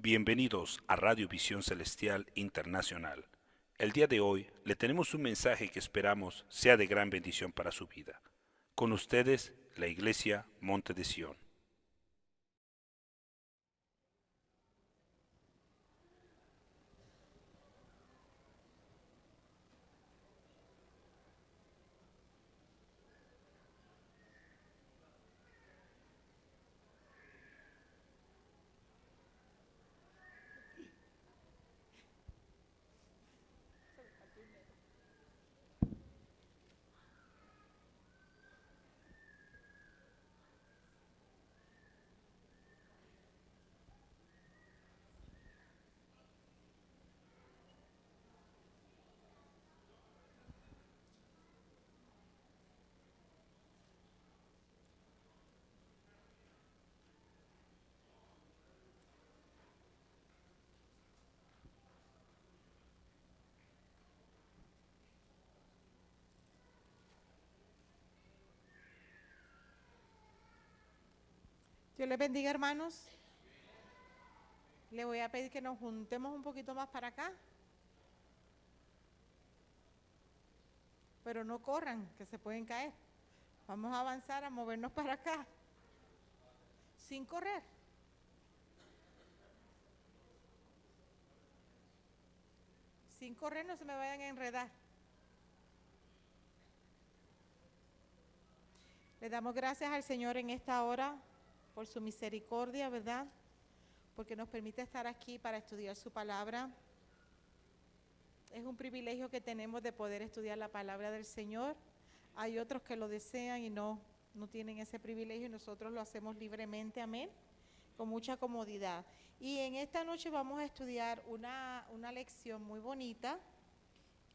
Bienvenidos a Radio Visión Celestial Internacional. El día de hoy le tenemos un mensaje que esperamos sea de gran bendición para su vida. Con ustedes, la Iglesia Monte de Sión. Dios les bendiga, hermanos. Le voy a pedir que nos juntemos un poquito más para acá. Pero no corran, que se pueden caer. Vamos a avanzar, a movernos para acá. Sin correr. Sin correr, no se me vayan a enredar. Le damos gracias al Señor en esta hora por su misericordia, ¿verdad? Porque nos permite estar aquí para estudiar su palabra. Es un privilegio que tenemos de poder estudiar la palabra del Señor. Hay otros que lo desean y no tienen ese privilegio y nosotros lo hacemos libremente, amén, con mucha comodidad. Y en esta noche vamos a estudiar una lección muy bonita.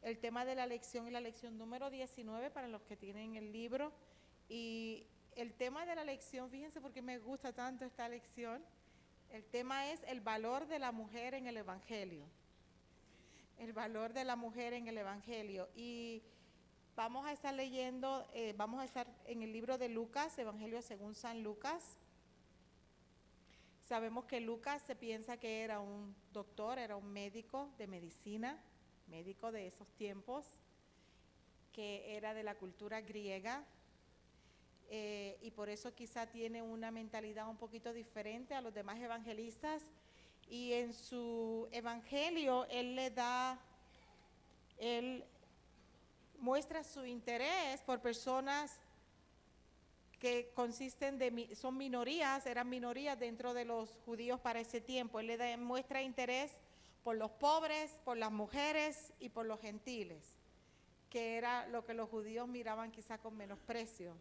El tema de la lección es la lección número 19 para los que tienen el libro. Y el tema de la lección, fíjense por qué me gusta tanto esta lección. El tema es el valor de la mujer en el Evangelio. El valor de la mujer en el Evangelio. Y vamos a estar leyendo, vamos a estar en el libro de Lucas, Evangelio según San Lucas. Sabemos que Lucas se piensa que era un doctor, era un médico de medicina, médico de esos tiempos, que era de la cultura griega. Y por eso quizá tiene una mentalidad un poquito diferente a los demás evangelistas, y en su evangelio él muestra su interés por personas que son minorías, eran minorías dentro de los judíos para ese tiempo. Él muestra interés por los pobres, por las mujeres y por los gentiles, que era lo que los judíos miraban quizá con menosprecio.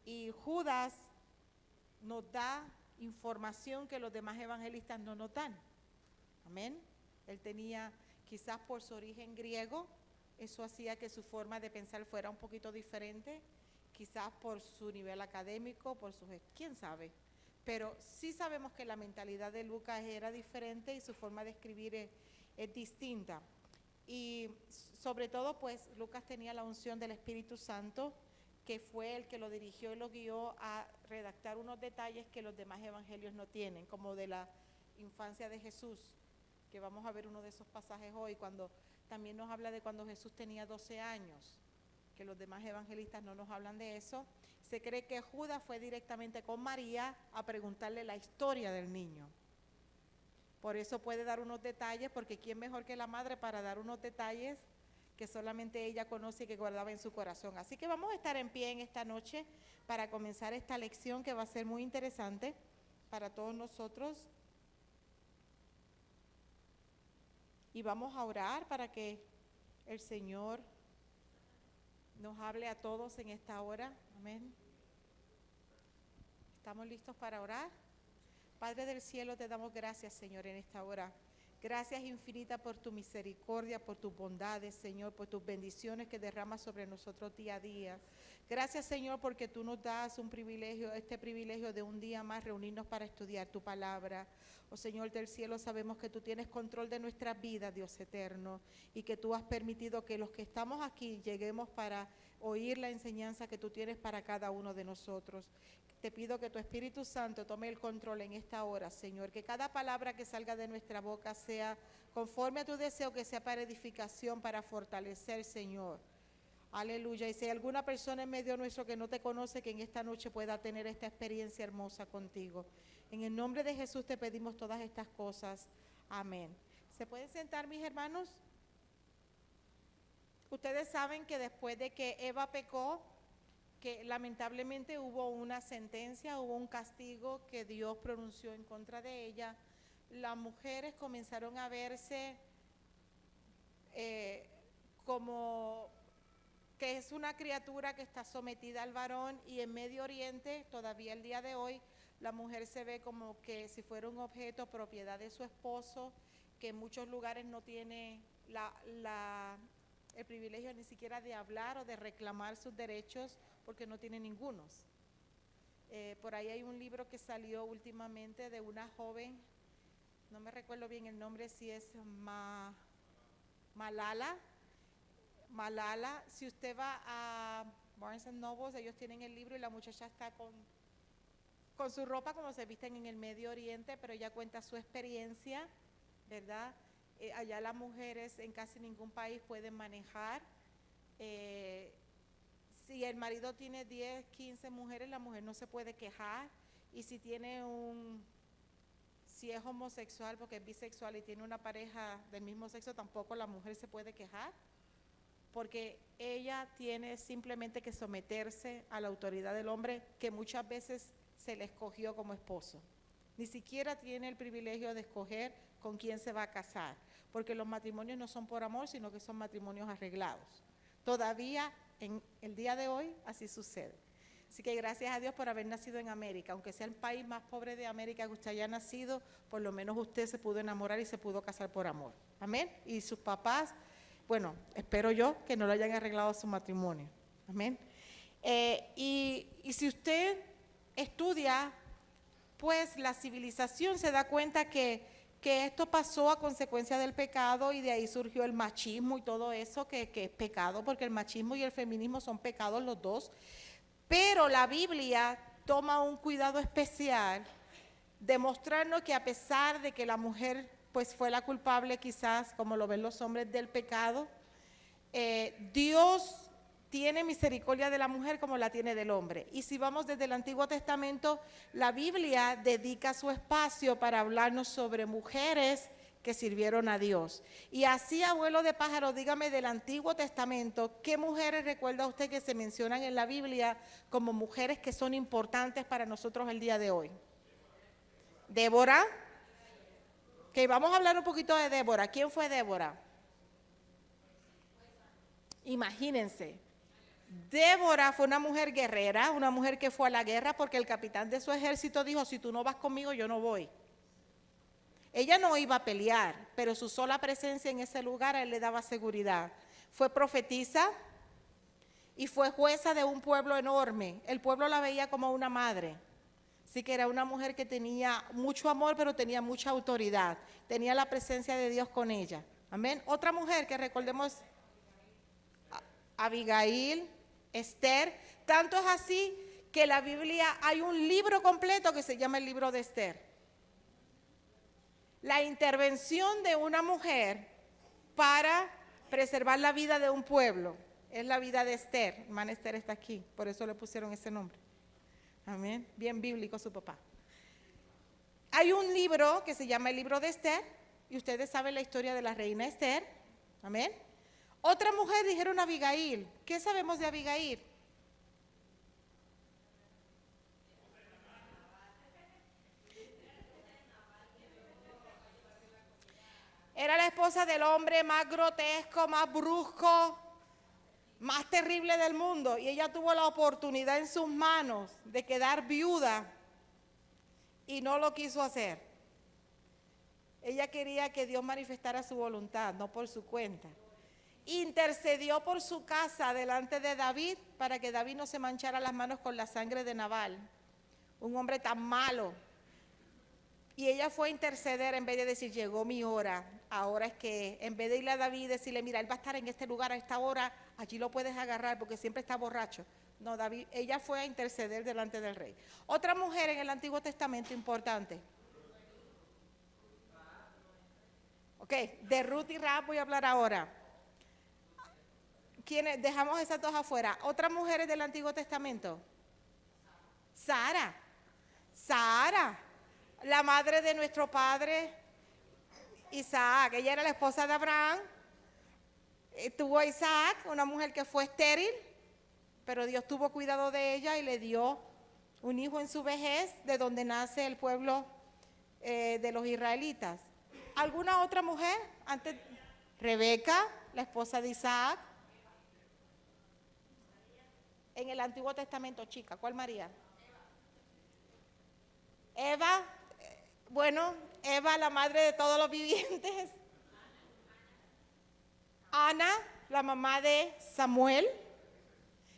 Y Judas nos da información que los demás evangelistas no nos dan. Amén. Él tenía, quizás por su origen griego, eso hacía que su forma de pensar fuera un poquito diferente, quizás por su nivel académico, quién sabe. Pero sí sabemos que la mentalidad de Lucas era diferente y su forma de escribir es distinta. Y sobre todo, pues, Lucas tenía la unción del Espíritu Santo, que fue el que lo dirigió y lo guió a redactar unos detalles que los demás evangelios no tienen, como de la infancia de Jesús, que vamos a ver uno de esos pasajes hoy, cuando también nos habla de cuando Jesús tenía 12 años, que los demás evangelistas no nos hablan de eso. Se cree que Judas fue directamente con María a preguntarle la historia del niño. Por eso puede dar unos detalles, porque ¿quién mejor que la madre para dar unos detalles que solamente ella conoce y que guardaba en su corazón? Así que vamos a estar en pie en esta noche para comenzar esta lección, que va a ser muy interesante para todos nosotros. Y vamos a orar para que el Señor nos hable a todos en esta hora. Amén. ¿Estamos listos para orar? Padre del cielo, te damos gracias, Señor, en esta hora. Gracias infinitas por tu misericordia, por tus bondades, Señor, por tus bendiciones que derramas sobre nosotros día a día. Gracias, Señor, porque tú nos das este privilegio de un día más reunirnos para estudiar tu palabra. Oh Señor del cielo, sabemos que tú tienes control de nuestras vidas, Dios eterno, y que tú has permitido que los que estamos aquí lleguemos para oír la enseñanza que tú tienes para cada uno de nosotros. te pido que tu Espíritu Santo tome el control en esta hora, Señor, que cada palabra que salga de nuestra boca sea conforme a tu deseo, que sea para edificación, para fortalecer, Señor. Aleluya. Y si hay alguna persona en medio nuestro que no te conoce, que en esta noche pueda tener esta experiencia hermosa contigo. En el nombre de Jesús te pedimos todas estas cosas. Amén. ¿Se pueden sentar, mis hermanos? Ustedes saben que después de que Eva pecó, que lamentablemente hubo una sentencia, hubo un castigo que Dios pronunció en contra de ella. Las mujeres comenzaron a verse como que es una criatura que está sometida al varón, y en Medio Oriente, todavía el día de hoy, la mujer se ve como que si fuera un objeto propiedad de su esposo, que en muchos lugares no tiene el privilegio ni siquiera de hablar o de reclamar sus derechos, porque no tiene ningunos. Por ahí hay un libro que salió últimamente de una joven, no me recuerdo bien el nombre, si es Malala. Si usted va a Barnes & Noble, ellos tienen el libro y la muchacha está con su ropa como se visten en el Medio Oriente, pero ella cuenta su experiencia, ¿verdad? Allá las mujeres en casi ningún país pueden manejar. Si el marido tiene 10, 15 mujeres, la mujer no se puede quejar. Y si es homosexual, porque es bisexual y tiene una pareja del mismo sexo, tampoco la mujer se puede quejar, porque ella tiene simplemente que someterse a la autoridad del hombre, que muchas veces se le escogió como esposo. Ni siquiera tiene el privilegio de escoger con quién se va a casar, porque los matrimonios no son por amor, sino que son matrimonios arreglados. Todavía en el día de hoy así sucede. Así que gracias a Dios por haber nacido en América, aunque sea el país más pobre de América que usted haya nacido, por lo menos usted se pudo enamorar y se pudo casar por amor. Amén. Y sus papás, bueno, espero yo que no lo hayan arreglado su matrimonio. Amén. Y si usted estudia, pues la civilización se da cuenta que esto pasó a consecuencia del pecado, y de ahí surgió el machismo y todo eso que es pecado, porque el machismo y el feminismo son pecados los dos. Pero la Biblia toma un cuidado especial de mostrarnos que a pesar de que la mujer pues fue la culpable, quizás como lo ven los hombres, del pecado, Dios tiene misericordia de la mujer como la tiene del hombre. Y si vamos desde el Antiguo Testamento, la Biblia dedica su espacio para hablarnos sobre mujeres que sirvieron a Dios. Y así, abuelo de pájaro, dígame del Antiguo Testamento, ¿qué mujeres recuerda usted que se mencionan en la Biblia como mujeres que son importantes para nosotros el día de hoy? Débora. Ok, vamos a hablar un poquito de Débora. ¿Quién fue Débora? Imagínense. Débora fue una mujer guerrera, una mujer que fue a la guerra porque el capitán de su ejército dijo: si tú no vas conmigo, yo no voy. Ella no iba a pelear, pero su sola presencia en ese lugar a él le daba seguridad. Fue profetisa y fue jueza de un pueblo enorme. El pueblo la veía como una madre. Así que era una mujer que tenía mucho amor, pero tenía mucha autoridad. Tenía la presencia de Dios con ella. Amén. Otra mujer que recordemos, Abigail, Esther. Tanto es así que en la Biblia hay un libro completo que se llama el libro de Esther. La intervención de una mujer para preservar la vida de un pueblo es la vida de Esther. Hermana Esther está aquí, por eso le pusieron ese nombre. Amén. Bien bíblico su papá. Hay un libro que se llama el libro de Esther, y ustedes saben la historia de la reina Esther. Amén. Otra mujer dijeron Abigail. ¿Qué sabemos de Abigail? Era la esposa del hombre más grotesco, más brusco, más terrible del mundo, y ella tuvo la oportunidad en sus manos de quedar viuda y no lo quiso hacer. Ella quería que Dios manifestara su voluntad, no por su cuenta. Intercedió por su casa delante de David para que David no se manchara las manos con la sangre de Nabal, un hombre tan malo. Y ella fue a interceder en vez de decir: llegó mi hora. Ahora es que en vez de irle a David y decirle: mira, él va a estar en este lugar a esta hora, allí lo puedes agarrar porque siempre está borracho. No, David, ella fue a interceder delante del rey. Otra mujer en el Antiguo Testamento importante. Ok, de Ruth y Rahab voy a hablar ahora. ¿Quiénes? Dejamos esas dos afuera. ¿Otras mujeres del Antiguo Testamento? Sara. Sara, la madre de nuestro padre Isaac. Ella era la esposa de Abraham. Tuvo a Isaac, una mujer que fue estéril, pero Dios tuvo cuidado de ella y le dio un hijo en su vejez, de donde nace el pueblo de los israelitas. ¿Alguna otra mujer? Antes, Rebeca, la esposa de Isaac. En el Antiguo Testamento, chica, ¿cuál María? Eva, bueno, Eva, la madre de todos los vivientes. Ana, la mamá de Samuel.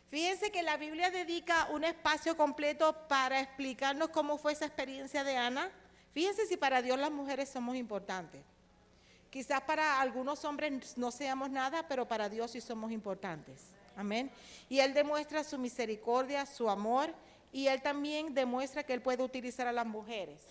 Fíjense que la Biblia dedica un espacio completo para explicarnos cómo fue esa experiencia de Ana. Fíjense si para Dios las mujeres somos importantes. Quizás para algunos hombres no seamos nada, pero para Dios sí somos importantes. Amén. Y Él demuestra su misericordia, su amor, y Él también demuestra que Él puede utilizar a las mujeres.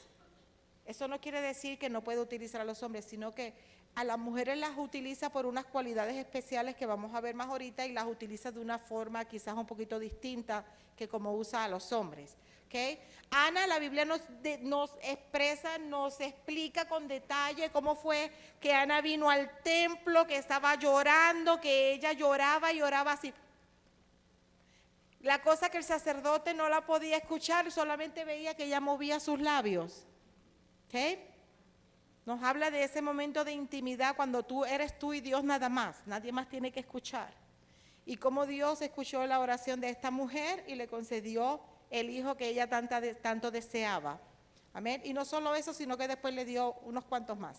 Eso no quiere decir que no puede utilizar a los hombres, sino que a las mujeres las utiliza por unas cualidades especiales que vamos a ver más ahorita, y las utiliza de una forma quizás un poquito distinta que como usa a los hombres. ¿Okay? Ana, la Biblia nos expresa, nos explica con detalle cómo fue que Ana vino al templo, que estaba llorando, que ella lloraba y oraba así. La cosa que el sacerdote no la podía escuchar, solamente veía que ella movía sus labios. ¿Okay? Nos habla de ese momento de intimidad cuando tú eres tú y Dios nada más, nadie más tiene que escuchar. Y cómo Dios escuchó la oración de esta mujer y le concedió el hijo que ella tanto deseaba. Amén. Y no solo eso, sino que después le dio unos cuantos más.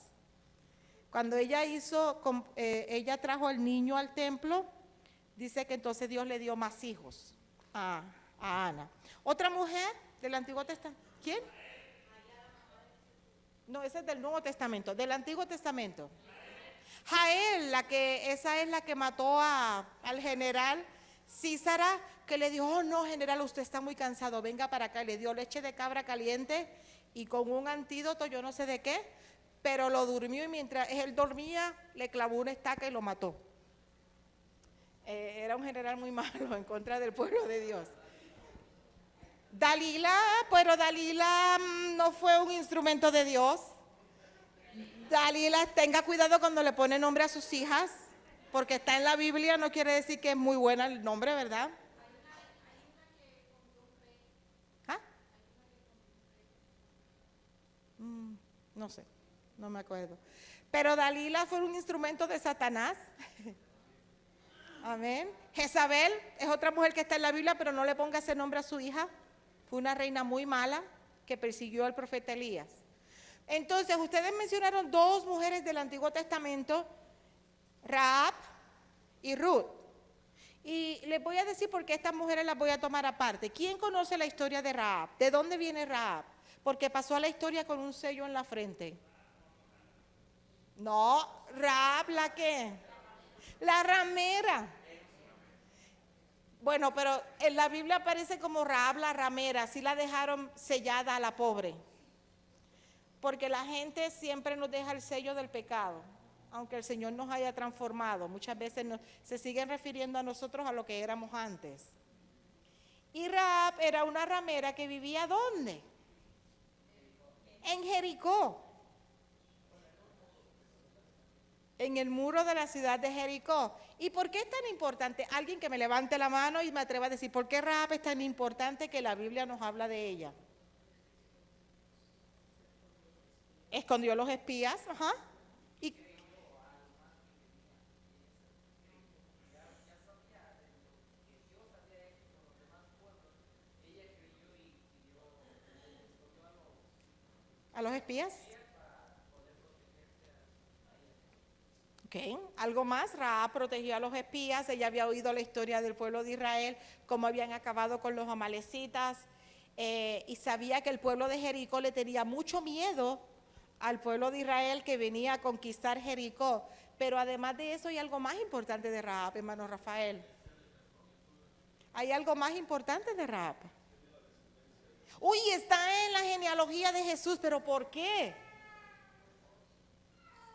Cuando ella ella trajo al niño al templo, dice que entonces Dios le dio más hijos a Ana. Otra mujer del Antiguo Testamento. ¿Quién? No, esa es del Nuevo Testamento, del Antiguo Testamento. Jael, esa es la que mató al general Císara, que le dijo, oh no general, usted está muy cansado, venga para acá. Le dio leche de cabra caliente y con un antídoto, yo no sé de qué, pero lo durmió, y mientras él dormía le clavó una estaca y lo mató. Era un general muy malo en contra del pueblo de Dios. Dalila, pero Dalila no fue un instrumento de Dios. Dalila, tenga cuidado cuando le pone nombre a sus hijas, porque está en la Biblia, no quiere decir que es muy buena el nombre, ¿verdad? ¿Ah? No sé, no me acuerdo. Pero Dalila fue un instrumento de Satanás. Amén. Jezabel es otra mujer que está en la Biblia, pero no le ponga ese nombre a su hija. Fue una reina muy mala que persiguió al profeta Elías. Entonces, ustedes mencionaron dos mujeres del Antiguo Testamento, Rahab y Ruth. Y les voy a decir por qué estas mujeres las voy a tomar aparte. ¿Quién conoce la historia de Rahab? ¿De dónde viene Rahab? Porque pasó a la historia con un sello en la frente. No, Rahab, ¿la qué? La ramera. Bueno, pero en la Biblia aparece como Rahab la ramera, así la dejaron sellada a la pobre. Porque la gente siempre nos deja el sello del pecado, aunque el Señor nos haya transformado. Muchas veces se siguen refiriendo a nosotros a lo que éramos antes. Y Rahab era una ramera que vivía ¿dónde? En Jericó. En el muro de la ciudad de Jericó. ¿Y por qué es tan importante? Alguien que me levante la mano y me atreva a decir, ¿por qué Rahab es tan importante que la Biblia nos habla de ella? Escondió los espías, ajá. Y a los espías. Okay. Algo más, Rahab protegió a los espías. Ella había oído la historia del pueblo de Israel, cómo habían acabado con los amalecitas, y sabía que el pueblo de Jericó le tenía mucho miedo al pueblo de Israel que venía a conquistar Jericó. Pero además de eso hay algo más importante de Rahab, hermano Rafael. Hay algo más importante de Rahab. Uy, está en la genealogía de Jesús, pero ¿por qué?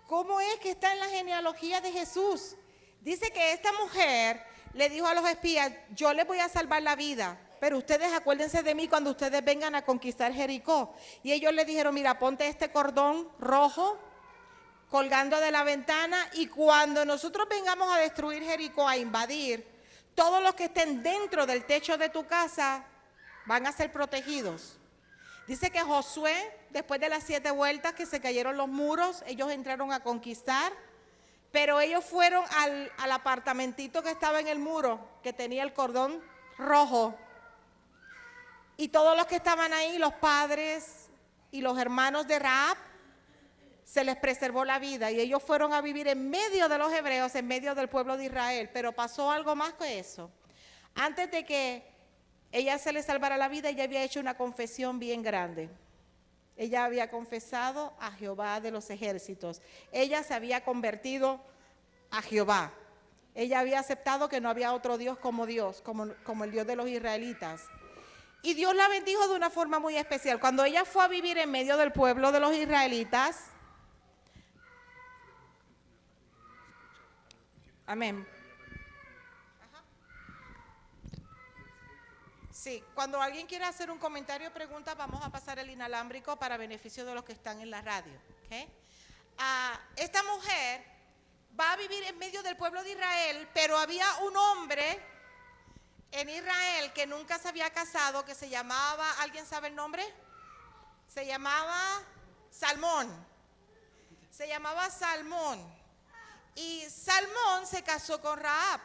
¿Cómo es que está en la genealogía de Jesús? Dice que esta mujer le dijo a los espías, yo les voy a salvar la vida, pero ustedes acuérdense de mí cuando ustedes vengan a conquistar Jericó. Y ellos le dijeron, mira, ponte este cordón rojo colgando de la ventana y cuando nosotros vengamos a destruir Jericó, a invadir, todos los que estén dentro del techo de tu casa van a ser protegidos. Dice que Josué, después de las 7 vueltas que se cayeron los muros, ellos entraron a conquistar, pero ellos fueron al apartamentito que estaba en el muro, que tenía el cordón rojo. Y todos los que estaban ahí, los padres y los hermanos de Rahab, se les preservó la vida y ellos fueron a vivir en medio de los hebreos, en medio del pueblo de Israel. Pero pasó algo más que eso. Antes de que ella se le salvara la vida, ella había hecho una confesión bien grande. Ella había confesado a Jehová de los ejércitos. Ella se había convertido a Jehová. Ella había aceptado que no había otro Dios como Dios, como el Dios de los israelitas. Y Dios la bendijo de una forma muy especial. Cuando ella fue a vivir en medio del pueblo de los israelitas, amén. Sí, cuando alguien quiera hacer un comentario o pregunta, vamos a pasar el inalámbrico para beneficio de los que están en la radio. ¿Okay? Esta mujer va a vivir en medio del pueblo de Israel, pero había un hombre en Israel que nunca se había casado, que se llamaba, ¿alguien sabe el nombre? Se llamaba Salmón. Se llamaba Salmón. Y Salmón se casó con Rahab.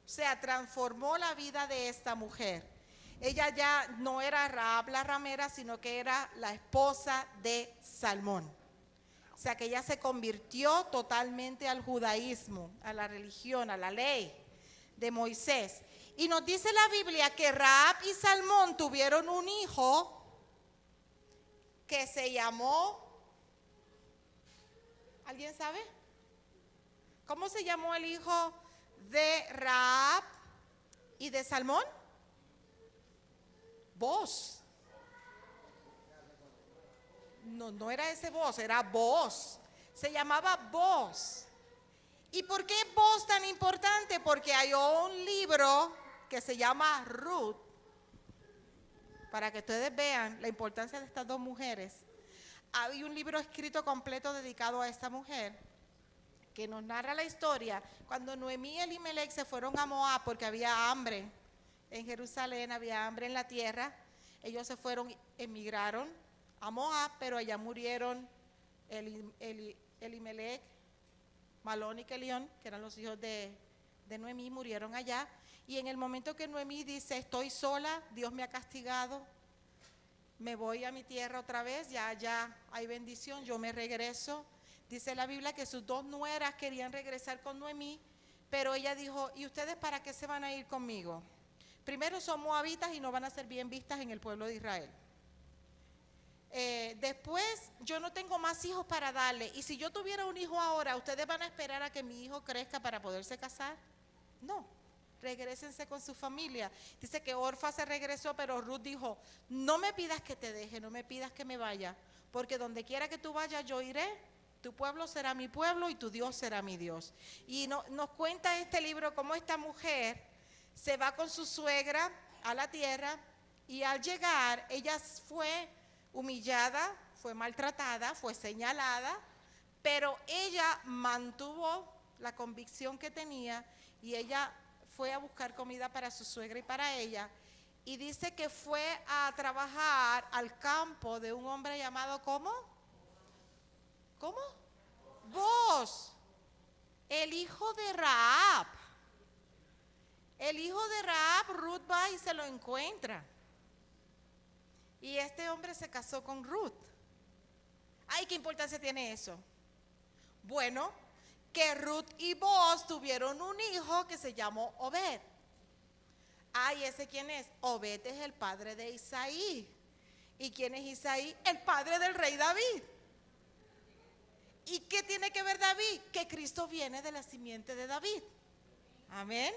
O sea, transformó la vida de esta mujer. Ella ya no era Rahab la ramera, sino que era la esposa de Salmón. O sea, que ella se convirtió totalmente al judaísmo, a la religión, a la ley de Moisés. Y nos dice la Biblia que Rahab y Salmón tuvieron un hijo que se llamó, ¿alguien sabe? ¿Cómo se llamó el hijo de Rahab y de Salmón? Boaz. No era ese Boaz, era Boaz. Se llamaba Boaz. ¿Y por qué Boaz tan importante? Porque hay un libro que se llama Ruth, para que ustedes vean la importancia de estas dos mujeres. Hay un libro escrito completo dedicado a esta mujer, que nos narra la historia cuando Noemí y Elimelech se fueron a Moab porque había hambre en Jerusalén, había hambre en la tierra. Ellos se fueron, emigraron a Moab, pero allá murieron Elimelech, Malón y Kelión, que eran los hijos de Noemí, murieron allá. Y en el momento que Noemí dice, estoy sola, Dios me ha castigado, me voy a mi tierra otra vez, ya hay bendición, yo me regreso. Dice la Biblia que sus dos nueras querían regresar con Noemí, pero ella dijo, ¿y ustedes para qué se van a ir conmigo? Primero, son moabitas y no van a ser bien vistas en el pueblo de Israel. Después, yo no tengo más hijos para darle, y si yo tuviera un hijo ahora, ¿ustedes van a esperar a que mi hijo crezca para poderse casar? No, regrésense con su familia. Dice que Orfa se regresó, pero Ruth dijo, no me pidas que te deje, no me pidas que me vaya, porque donde quiera que tú vayas yo iré. Tu pueblo será mi pueblo y tu Dios será mi Dios. Y nos cuenta este libro cómo esta mujer se va con su suegra a la tierra y al llegar ella fue humillada, fue maltratada, fue señalada, pero ella mantuvo la convicción que tenía y ella fue a buscar comida para su suegra y para ella. Y dice que fue a trabajar al campo de un hombre llamado ¿cómo? ¿Cómo? Boaz, el hijo de Rahab. El hijo de Rahab, Ruth va y se lo encuentra. Y este hombre se casó con Ruth. Ay, ¿qué importancia tiene eso? Bueno, que Ruth y Boaz tuvieron un hijo que se llamó Obed. Ay, ¿ese quién es? Obed es el padre de Isaí. ¿Y quién es Isaí? El padre del rey David. ¿Y qué tiene que ver David? Que Cristo viene de la simiente de David. Amén.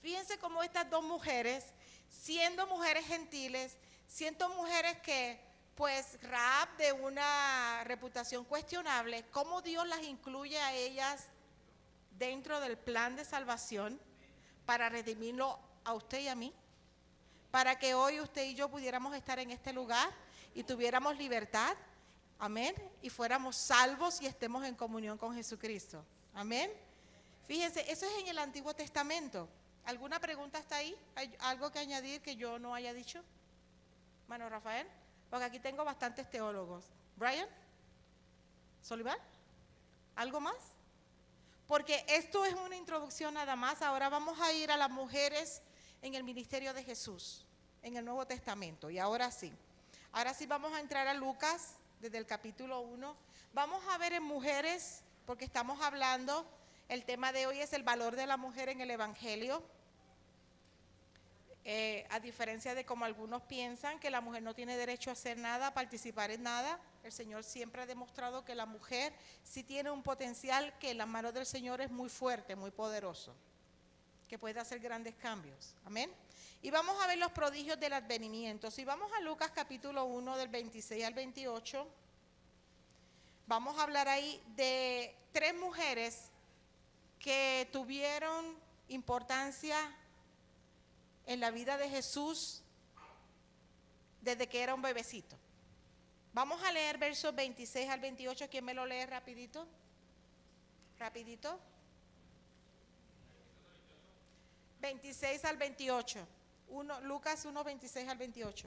Fíjense cómo estas dos mujeres, siendo mujeres gentiles, siendo mujeres que, pues, Rahab, de una reputación cuestionable, cómo Dios las incluye a ellas dentro del plan de salvación para redimirlo a usted y a mí, para que hoy usted y yo pudiéramos estar en este lugar y tuviéramos libertad, amén, y fuéramos salvos y estemos en comunión con Jesucristo, amén. Fíjense, eso es en el Antiguo Testamento. ¿Alguna pregunta hasta ahí? ¿Hay algo que añadir que yo no haya dicho? Mano Rafael, porque aquí tengo bastantes teólogos. Brian, Solivar, ¿algo más? Porque esto es una introducción nada más. Ahora vamos a ir a las mujeres en el ministerio de Jesús, en el Nuevo Testamento. Y ahora sí vamos a entrar a Lucas desde el capítulo 1. Vamos a ver en mujeres, porque estamos hablando, el tema de hoy es el valor de la mujer en el Evangelio. A diferencia de como algunos piensan que la mujer no tiene derecho a hacer nada, a participar en nada, el Señor siempre ha demostrado que la mujer sí tiene un potencial que en las manos del Señor es muy fuerte, muy poderoso, que puede hacer grandes cambios. Amén. Y vamos a ver los prodigios del advenimiento. Si vamos a Lucas capítulo 1 del 26 al 28, vamos a hablar ahí de 3 mujeres que tuvieron importancia en la vida de Jesús desde que era un bebecito. Vamos a leer versos 26 al 28. ¿Quién me lo lee rapidito? Rapidito. 26 al 28. Lucas 1, 26 al 28.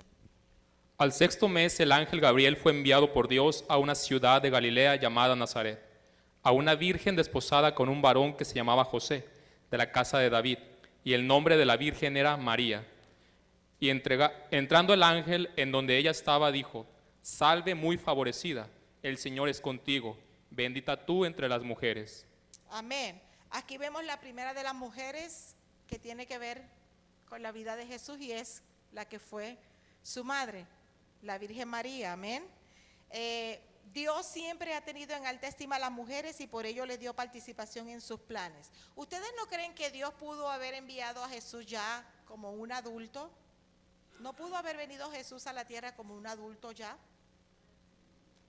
Al 6º mes, el ángel Gabriel fue enviado por Dios a una ciudad de Galilea llamada Nazaret, a una virgen desposada con un varón que se llamaba José, de la casa de David, y el nombre de la virgen era María. Y entrando el ángel en donde ella estaba, dijo: Salve muy favorecida, el Señor es contigo, bendita tú entre las mujeres. Amén. Aquí vemos la primera de las mujeres que tiene que ver con la vida de Jesús y es la que fue su madre, la Virgen María. Amén. Dios siempre ha tenido en alta estima a las mujeres y por ello les dio participación en sus planes. ¿Ustedes no creen que Dios pudo haber enviado a Jesús ya como un adulto? ¿No pudo haber venido Jesús a la tierra como un adulto ya?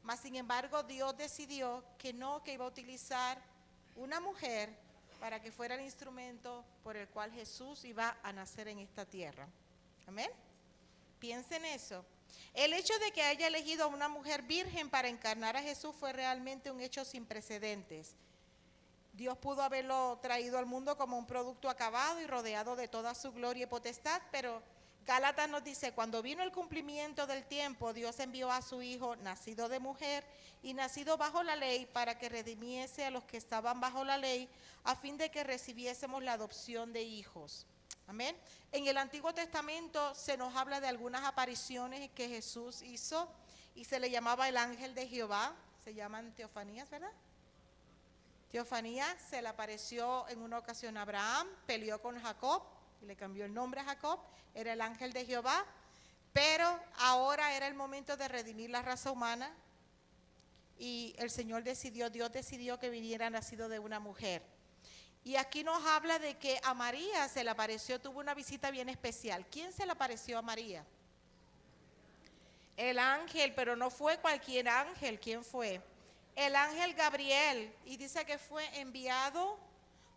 Mas sin embargo Dios decidió que iba a utilizar una mujer para que fuera el instrumento por el cual Jesús iba a nacer en esta tierra. Amén. Piensen eso. El hecho de que haya elegido a una mujer virgen para encarnar a Jesús fue realmente un hecho sin precedentes. Dios pudo haberlo traído al mundo como un producto acabado y rodeado de toda su gloria y potestad, pero Gálatas nos dice: cuando vino el cumplimiento del tiempo, Dios envió a su Hijo, nacido de mujer y nacido bajo la ley, para que redimiese a los que estaban bajo la ley, a fin de que recibiésemos la adopción de hijos. Amén. En el Antiguo Testamento se nos habla de algunas apariciones que Jesús hizo y se le llamaba el ángel de Jehová. Se llaman teofanías, ¿verdad? Teofanías. Se le apareció en una ocasión a Abraham, peleó con Jacob y le cambió el nombre a Jacob. Era el ángel de Jehová, pero ahora era el momento de redimir la raza humana y el Señor decidió, Dios decidió que viniera nacido de una mujer. Y aquí nos habla de que a María se le apareció, tuvo una visita bien especial. ¿Quién se le apareció a María? El ángel, pero no fue cualquier ángel. ¿Quién fue? El ángel Gabriel. Y dice que fue enviado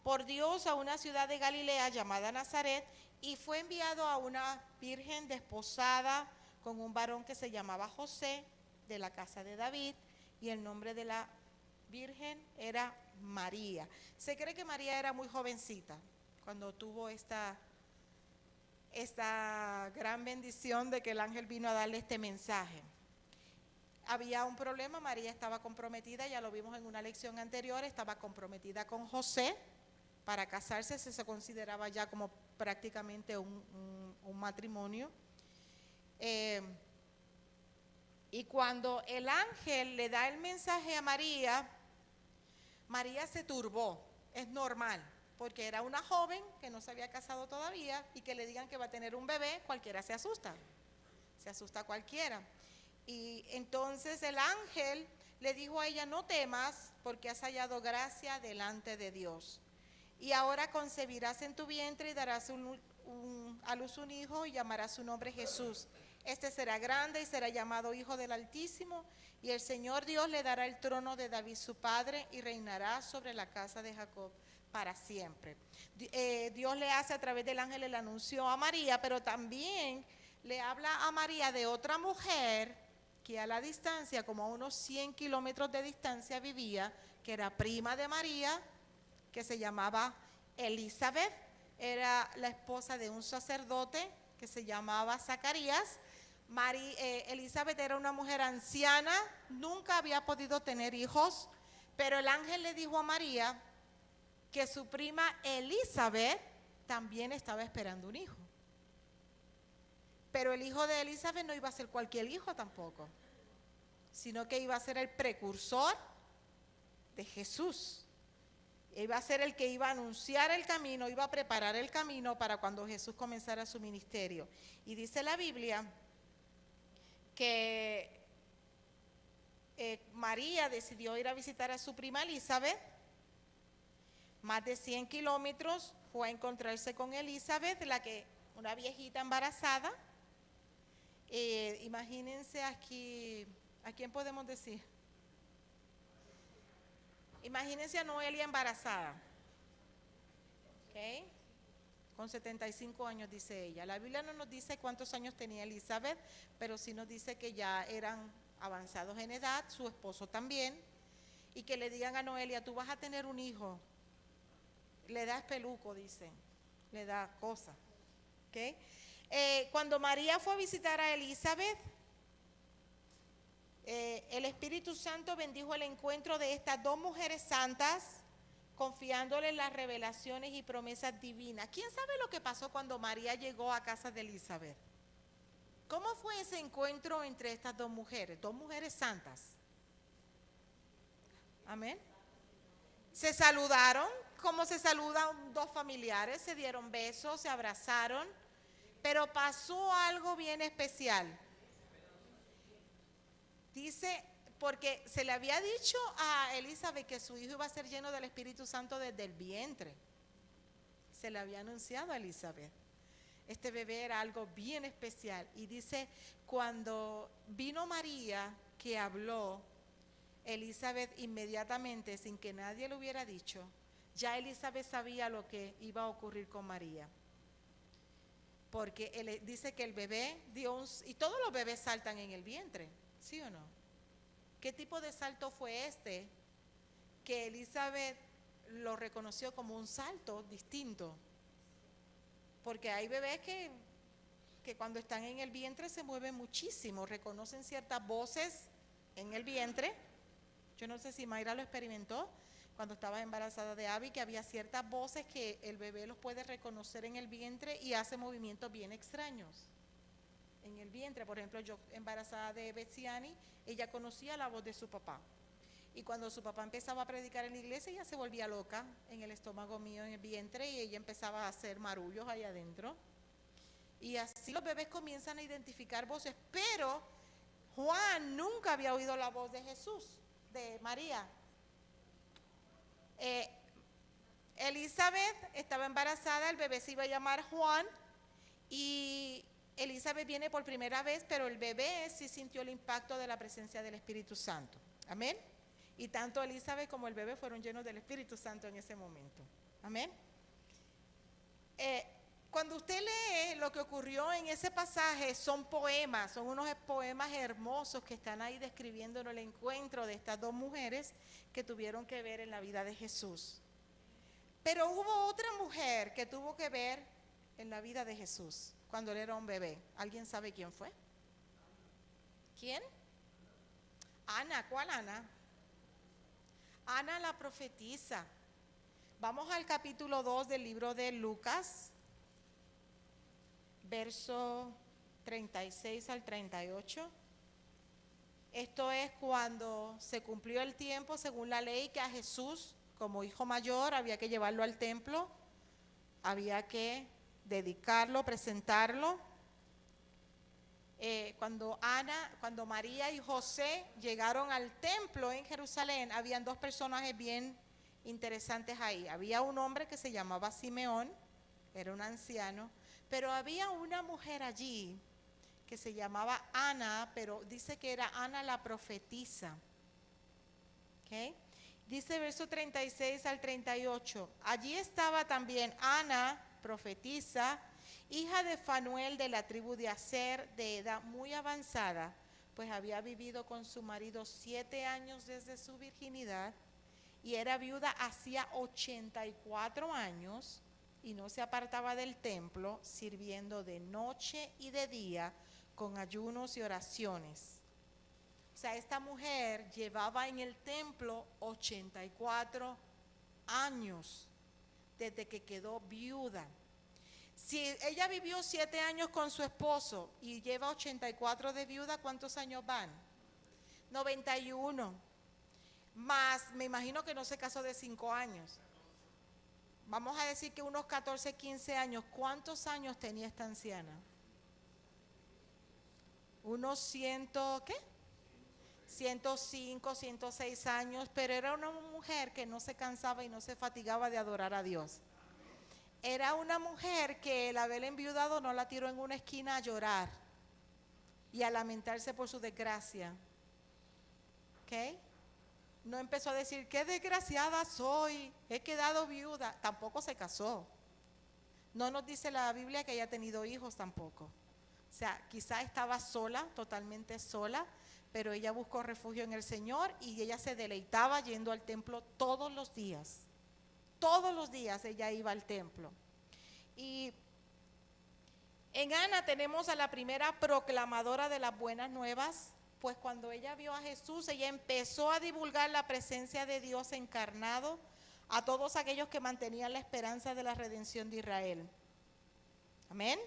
por Dios a una ciudad de Galilea llamada Nazaret, y fue enviado a una virgen desposada con un varón que se llamaba José, de la casa de David, y el nombre de la virgen era María. Se cree que María era muy jovencita cuando tuvo esta gran bendición de que el ángel vino a darle este mensaje. Había un problema, María estaba comprometida, ya lo vimos en una lección anterior, estaba comprometida con José para casarse, se consideraba ya como prácticamente un matrimonio. Y cuando el ángel le da el mensaje a María, María se turbó. Es normal, porque era una joven que no se había casado todavía y que le digan que va a tener un bebé, cualquiera se asusta cualquiera. Y entonces el ángel le dijo a ella: no temas, porque has hallado gracia delante de Dios. Y ahora concebirás en tu vientre y darás a luz un hijo y llamarás su nombre Jesús. Este será grande y será llamado Hijo del Altísimo, y el Señor Dios le dará el trono de David su padre y reinará sobre la casa de Jacob para siempre. Dios le hace a través del ángel el anuncio a María, pero también le habla a María de otra mujer que a la distancia, como a unos 100 kilómetros de distancia vivía, que era prima de María, que se llamaba Elizabeth, era la esposa de un sacerdote que se llamaba Zacarías. Elizabeth era una mujer anciana, nunca había podido tener hijos, pero el ángel le dijo a María que su prima Elizabeth también estaba esperando un hijo. Pero el hijo de Elizabeth no iba a ser cualquier hijo tampoco, sino que iba a ser el precursor de Jesús. Iba a ser el que iba a anunciar el camino, iba a preparar el camino para cuando Jesús comenzara su ministerio. Y dice la Biblia que María decidió ir a visitar a su prima Elizabeth. Más de 100 kilómetros fue a encontrarse con Elizabeth, una viejita embarazada. Imagínense aquí, ¿a quién podemos decir? Imagínense a Noelia embarazada, ¿ok? Con 75 años, dice ella. La Biblia no nos dice cuántos años tenía Elizabeth, pero sí nos dice que ya eran avanzados en edad, su esposo también, y que le digan a Noelia, tú vas a tener un hijo. Le da espeluco, dicen, le da cosa, ¿ok? Cuando María fue a visitar a Elizabeth, el Espíritu Santo bendijo el encuentro de estas dos mujeres santas, confiándole las revelaciones y promesas divinas. ¿Quién sabe lo que pasó cuando María llegó a casa de Elizabeth? ¿Cómo fue ese encuentro entre estas dos mujeres santas? Amén. Se saludaron, como se saludan dos familiares, se dieron besos, se abrazaron, pero pasó algo bien especial. Dice, porque se le había dicho a Elizabeth que su hijo iba a ser lleno del Espíritu Santo desde el vientre. Se le había anunciado a Elizabeth. Este bebé era algo bien especial. Y dice, cuando vino María, que habló, Elizabeth inmediatamente, sin que nadie le hubiera dicho, ya Elizabeth sabía lo que iba a ocurrir con María. Porque él dice que el bebé dio y todos los bebés saltan en el vientre, ¿sí o no? ¿Qué tipo de salto fue este? Que Elizabeth lo reconoció como un salto distinto. Porque hay bebés que cuando están en el vientre se mueven muchísimo, reconocen ciertas voces en el vientre. Yo no sé si Mayra lo experimentó cuando estaba embarazada de Abby, que había ciertas voces que el bebé los puede reconocer en el vientre y hace movimientos bien extraños en el vientre. Por ejemplo, yo embarazada de Betziani, ella conocía la voz de su papá. Y cuando su papá empezaba a predicar en la iglesia, ella se volvía loca en el estómago mío, en el vientre, y ella empezaba a hacer marullos ahí adentro. Y así los bebés comienzan a identificar voces, pero Juan nunca había oído la voz de Jesús, de María. Elizabeth estaba embarazada, el bebé se iba a llamar Juan, y Elizabeth viene por primera vez, pero el bebé sí sintió el impacto de la presencia del Espíritu Santo. Amén. Y tanto Elizabeth como el bebé fueron llenos del Espíritu Santo en ese momento. Amén. Cuando usted lee lo que ocurrió en ese pasaje, son poemas, son unos poemas hermosos que están ahí describiendo el encuentro de estas dos mujeres que tuvieron que ver en la vida de Jesús. Pero hubo otra mujer que tuvo que ver en la vida de Jesús cuando él era un bebé. ¿Alguien sabe quién fue? ¿Quién? Ana. ¿Cuál Ana? Ana la profetisa. Vamos al capítulo 2 del libro de Lucas, verso 36 al 38. Esto es cuando se cumplió el tiempo, según la ley, que a Jesús, como hijo mayor, había que llevarlo al templo, había que dedicarlo, presentarlo. Cuando María y José llegaron al templo en Jerusalén, habían dos personajes bien interesantes ahí. Había un hombre que se llamaba Simeón, era un anciano, pero había una mujer allí que se llamaba Ana, pero dice que era Ana la profetisa. ¿Okay? Dice verso 36 al 38, allí estaba también Ana, profetisa, hija de Fanuel de la tribu de Aser, de edad muy avanzada, pues había vivido con su marido 7 años desde su virginidad y era viuda hacía 84 años y no se apartaba del templo, sirviendo de noche y de día con ayunos y oraciones. O sea, esta mujer llevaba en el templo 84 años desde que quedó viuda. Si ella vivió 7 años con su esposo y lleva 84 de viuda, ¿cuántos años van? 91. Más, me imagino que no se casó de 5 años. Vamos a decir que unos 14, 15 años. ¿Cuántos años tenía esta anciana? Unos 100, ¿qué? 105, 106 años, pero era una mujer que no se cansaba y no se fatigaba de adorar a Dios. Era una mujer que el haber enviudado no la tiró en una esquina a llorar y a lamentarse por su desgracia. ¿Ok? No empezó a decir, qué desgraciada soy, he quedado viuda. Tampoco se casó. No nos dice la Biblia que haya tenido hijos tampoco. O sea, quizá estaba sola, totalmente sola, pero ella buscó refugio en el Señor y ella se deleitaba yendo al templo todos los días. Todos los días ella iba al templo. Y en Ana tenemos a la primera proclamadora de las buenas nuevas, pues cuando ella vio a Jesús, ella empezó a divulgar la presencia de Dios encarnado a todos aquellos que mantenían la esperanza de la redención de Israel. Amén.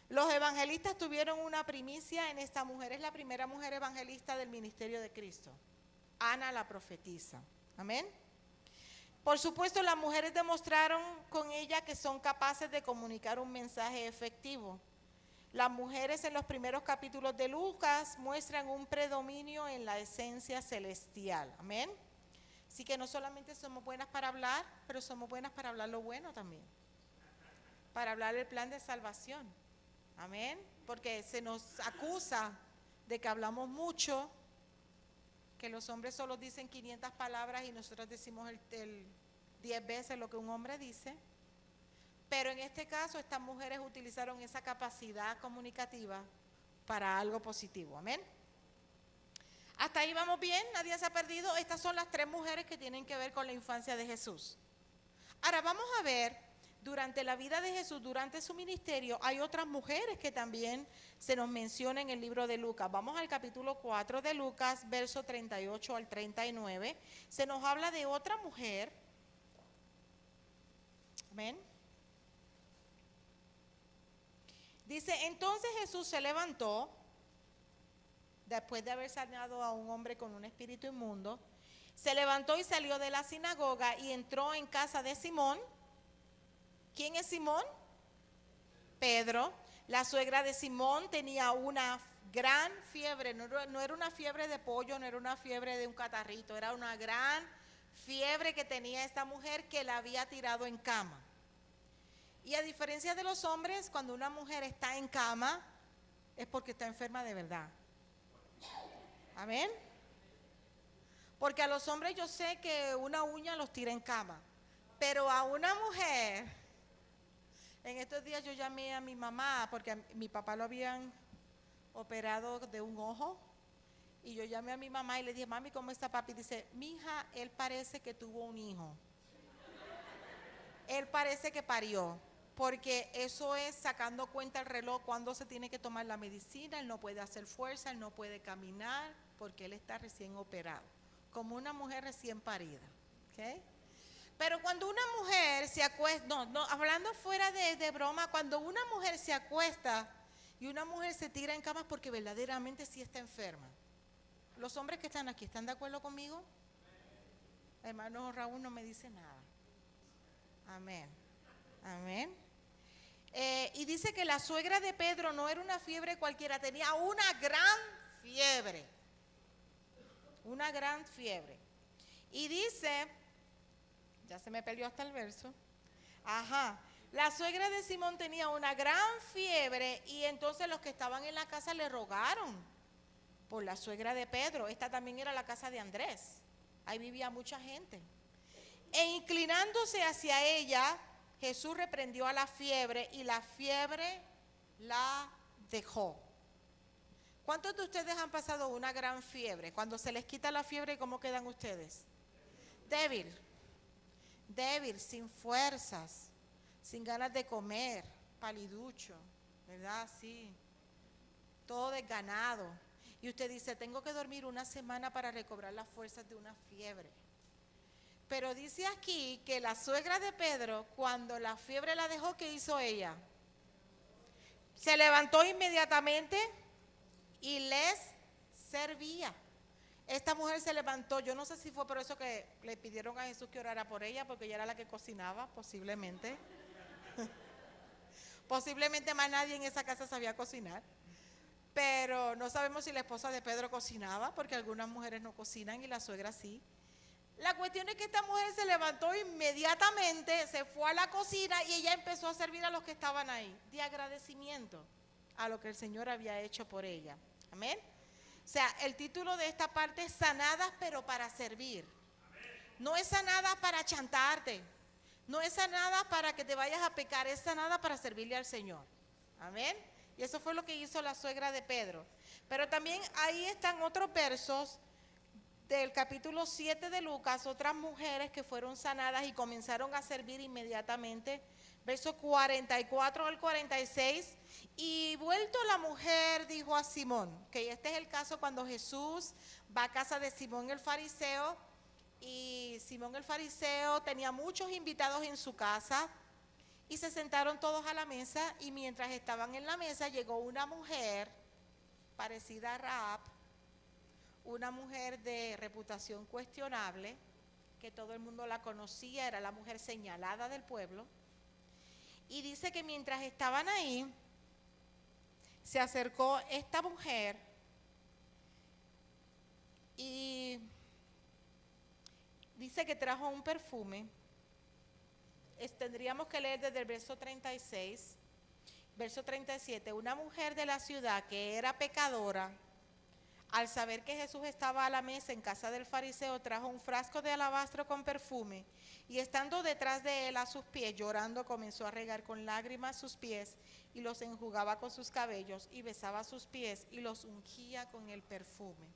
Los evangelistas tuvieron una primicia en esta mujer, es la primera mujer evangelista del ministerio de Cristo, Ana la profetisa. Amén. Por supuesto, las mujeres demostraron con ella que son capaces de comunicar un mensaje efectivo. Las mujeres en los primeros capítulos de Lucas muestran un predominio en la esencia celestial. Amén. Así que no solamente somos buenas para hablar, pero somos buenas para hablar lo bueno también. Para hablar el plan de salvación. Amén. Porque se nos acusa de que hablamos mucho, que los hombres solo dicen 500 palabras y nosotros decimos el 10 veces lo que un hombre dice. Pero en este caso estas mujeres utilizaron esa capacidad comunicativa para algo positivo. Amén. Hasta ahí vamos bien, nadie se ha perdido. Estas son las 3 mujeres que tienen que ver con la infancia de Jesús. Ahora vamos a ver. Durante la vida de Jesús, durante su ministerio, hay otras mujeres que también se nos mencionan en el libro de Lucas. Vamos al capítulo 4 de Lucas, verso 38 al 39. Se nos habla de otra mujer. Amén. Dice, entonces Jesús se levantó, después de haber sanado a un hombre con un espíritu inmundo, se levantó y salió de la sinagoga y entró en casa de Simón. ¿Quién es Simón? Pedro. La suegra de Simón tenía una gran fiebre, no era una fiebre de pollo, no era una fiebre de un catarrito, era una gran fiebre que tenía esta mujer que la había tirado en cama. Y a diferencia de los hombres, cuando una mujer está en cama, es porque está enferma de verdad. Amén. Porque a los hombres yo sé que una uña los tira en cama, pero a una mujer... En estos días yo llamé a mi mamá porque a mi papá lo habían operado de un ojo y yo llamé a mi mamá y le dije, mami, ¿cómo está papi? Dice, mija, él parece que tuvo un hijo. Él parece que parió, porque eso es sacando cuenta el reloj cuando se tiene que tomar la medicina, él no puede hacer fuerza, él no puede caminar porque él está recién operado, como una mujer recién parida. ¿Okay? Pero cuando una mujer se acuesta, hablando fuera de broma, cuando una mujer se acuesta y una mujer se tira en cama es porque verdaderamente sí está enferma. Los hombres que están aquí, ¿están de acuerdo conmigo? Hermano Raúl no me dice nada. Amén. Amén. Y dice que la suegra de Pedro no era una fiebre cualquiera, tenía una gran fiebre. Una gran fiebre. Y dice Ya se me perdió hasta el verso. Ajá. La suegra de Simón tenía una gran fiebre y entonces los que estaban en la casa le rogaron por la suegra de Pedro. Esta también era la casa de Andrés. Ahí vivía mucha gente. E inclinándose hacia ella, Jesús reprendió a la fiebre y la fiebre la dejó. ¿Cuántos de ustedes han pasado una gran fiebre? Cuando se les quita la fiebre, ¿cómo quedan ustedes? Débil, sin fuerzas, sin ganas de comer, paliducho, ¿verdad? Sí, todo desganado. Y usted dice, tengo que dormir una semana para recobrar las fuerzas de una fiebre. Pero dice aquí que la suegra de Pedro, cuando la fiebre la dejó, ¿qué hizo ella? Se levantó inmediatamente y les servía. Esta mujer se levantó, yo no sé si fue por eso que le pidieron a Jesús que orara por ella, porque ella era la que cocinaba, posiblemente. Posiblemente más nadie en esa casa sabía cocinar. Pero no sabemos si la esposa de Pedro cocinaba, porque algunas mujeres no cocinan y la suegra sí. La cuestión es que esta mujer se levantó inmediatamente, se fue a la cocina y ella empezó a servir a los que estaban ahí, de agradecimiento a lo que el Señor había hecho por ella. Amén. O sea, el título de esta parte es sanadas pero para servir. No es sanada para chantarte, no es sanada para que te vayas a pecar, es sanada para servirle al Señor. Amén. Y eso fue lo que hizo la suegra de Pedro. Pero también ahí están otros versos del capítulo 7 de Lucas, otras mujeres que fueron sanadas y comenzaron a servir inmediatamente. Verso 44 al 46. Y vuelto la mujer dijo a Simón, que este es el caso cuando Jesús va a casa de Simón el fariseo, y Simón el fariseo tenía muchos invitados en su casa, y se sentaron todos a la mesa, y mientras estaban en la mesa llegó una mujer parecida a Rahab, una mujer de reputación cuestionable, que todo el mundo la conocía, era la mujer señalada del pueblo, y dice que mientras estaban ahí, se acercó esta mujer y dice que trajo un perfume. Tendríamos que leer desde el verso 36, verso 37. Una mujer de la ciudad que era pecadora, al saber que Jesús estaba a la mesa en casa del fariseo, trajo un frasco de alabastro con perfume y estando detrás de él a sus pies, llorando, comenzó a regar con lágrimas sus pies y los enjugaba con sus cabellos y besaba sus pies y los ungía con el perfume.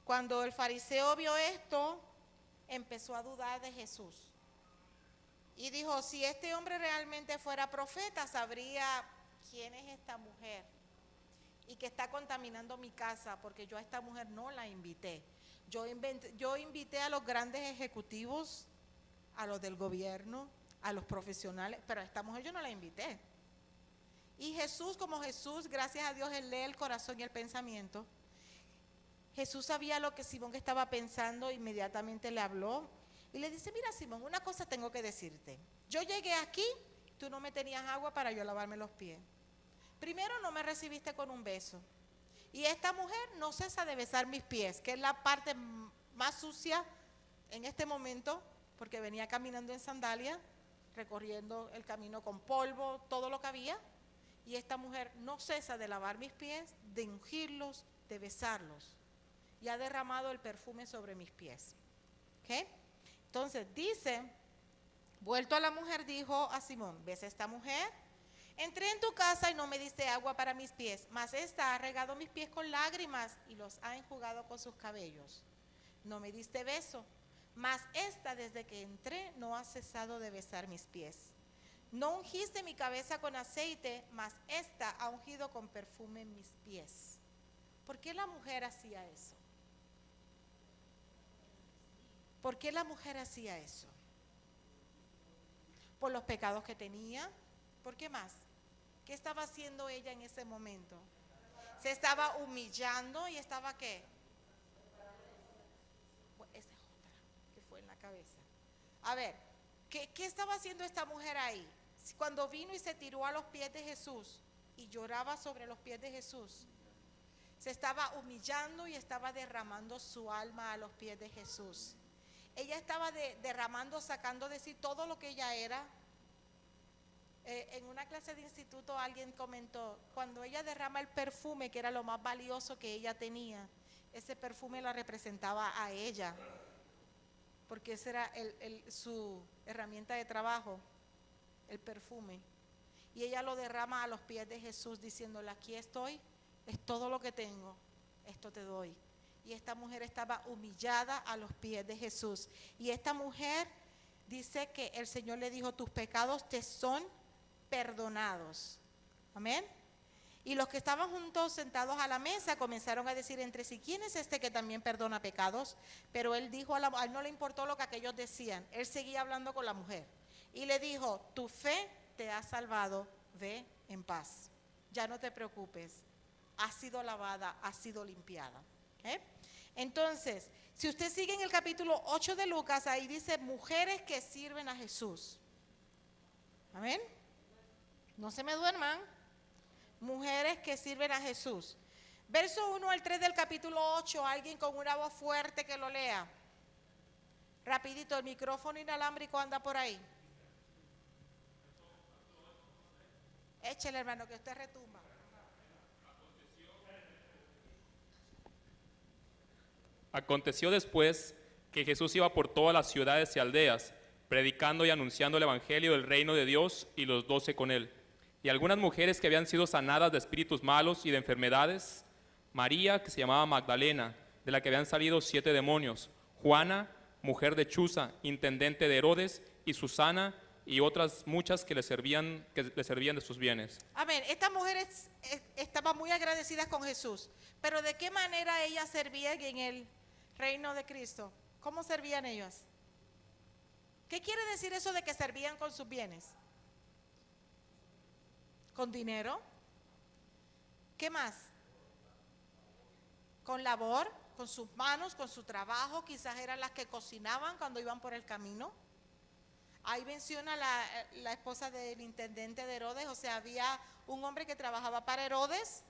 Cuando el fariseo vio esto, empezó a dudar de Jesús y dijo, si este hombre realmente fuera profeta, sabría quién es esta mujer y que está contaminando mi casa, porque yo a esta mujer no la invité. Yo invité a los grandes ejecutivos, a los del gobierno, a los profesionales, pero a esta mujer yo no la invité. Y Jesús, como Jesús, gracias a Dios, Él lee el corazón y el pensamiento. Jesús sabía lo que Simón estaba pensando, inmediatamente le habló y le dice, mira Simón, una cosa tengo que decirte. Yo llegué aquí, tú no me tenías agua para yo lavarme los pies. Primero no me recibiste con un beso. Y esta mujer no cesa de besar mis pies, que es la parte más sucia en este momento, porque venía caminando en sandalia, recorriendo el camino con polvo, todo lo que había. Y esta mujer no cesa de lavar mis pies, de ungirlos, de besarlos. Y ha derramado el perfume sobre mis pies. ¿Okay? Entonces dice, vuelto a la mujer, dijo a Simón, ¿ves a esta mujer? Entré en tu casa y no me diste agua para mis pies, mas esta ha regado mis pies con lágrimas y los ha enjugado con sus cabellos. No me diste beso, mas esta desde que entré no ha cesado de besar mis pies. No ungiste mi cabeza con aceite, mas esta ha ungido con perfume mis pies. ¿Por qué la mujer hacía eso? ¿Por qué la mujer hacía eso? Por los pecados que tenía. ¿Por qué más? ¿Qué estaba haciendo ella en ese momento? Se estaba humillando y estaba ¿qué? Esa es otra que fue en la cabeza. A ver, ¿qué estaba haciendo esta mujer ahí? Cuando vino y se tiró a los pies de Jesús y lloraba sobre los pies de Jesús, se estaba humillando y estaba derramando su alma a los pies de Jesús. ella estaba derramando, sacando de sí todo lo que ella era. En una clase de instituto alguien comentó, cuando ella derrama el perfume, que era lo más valioso que ella tenía, ese perfume la representaba a ella, porque esa era su herramienta de trabajo, el perfume. Y ella lo derrama a los pies de Jesús diciéndole, aquí estoy, es todo lo que tengo, esto te doy. Y esta mujer estaba humillada a los pies de Jesús. Y esta mujer dice que el Señor le dijo, tus pecados te son perdonados. Amén. Y los que estaban juntos sentados a la mesa comenzaron a decir entre sí, ¿quién es este que también perdona pecados? Pero él dijo, a él no le importó lo que aquellos decían. Él seguía hablando con la mujer. Y le dijo, tu fe te ha salvado, ve en paz. Ya no te preocupes, has sido lavada, has sido limpiada. Entonces, si usted sigue en el capítulo 8 de Lucas, ahí dice, mujeres que sirven a Jesús. Amén. No se me duerman. Mujeres que sirven a Jesús. Verso 1 al 3 del capítulo 8, alguien con una voz fuerte que lo lea. Rapidito, el micrófono inalámbrico anda por ahí. Échele, hermano, que usted retumba. Aconteció después que Jesús iba por todas las ciudades y aldeas, predicando y anunciando el evangelio del reino de Dios, y los 12 con él. Y algunas mujeres que habían sido sanadas de espíritus malos y de enfermedades, María, que se llamaba Magdalena, de la que habían salido 7 demonios, Juana, mujer de Chuza, intendente de Herodes, y Susana, y otras muchas que le servían de sus bienes. Amén. Estas mujeres estaban muy agradecidas con Jesús, pero ¿de qué manera ellas servían en el reino de Cristo? ¿Cómo servían ellas? ¿Qué quiere decir eso de que servían con sus bienes? ¿Con dinero? ¿Qué más? Con labor, con sus manos, con su trabajo. Quizás eran las que cocinaban cuando iban por el camino. Ahí menciona la esposa del intendente de Herodes, o sea, había un hombre que trabajaba para Herodes,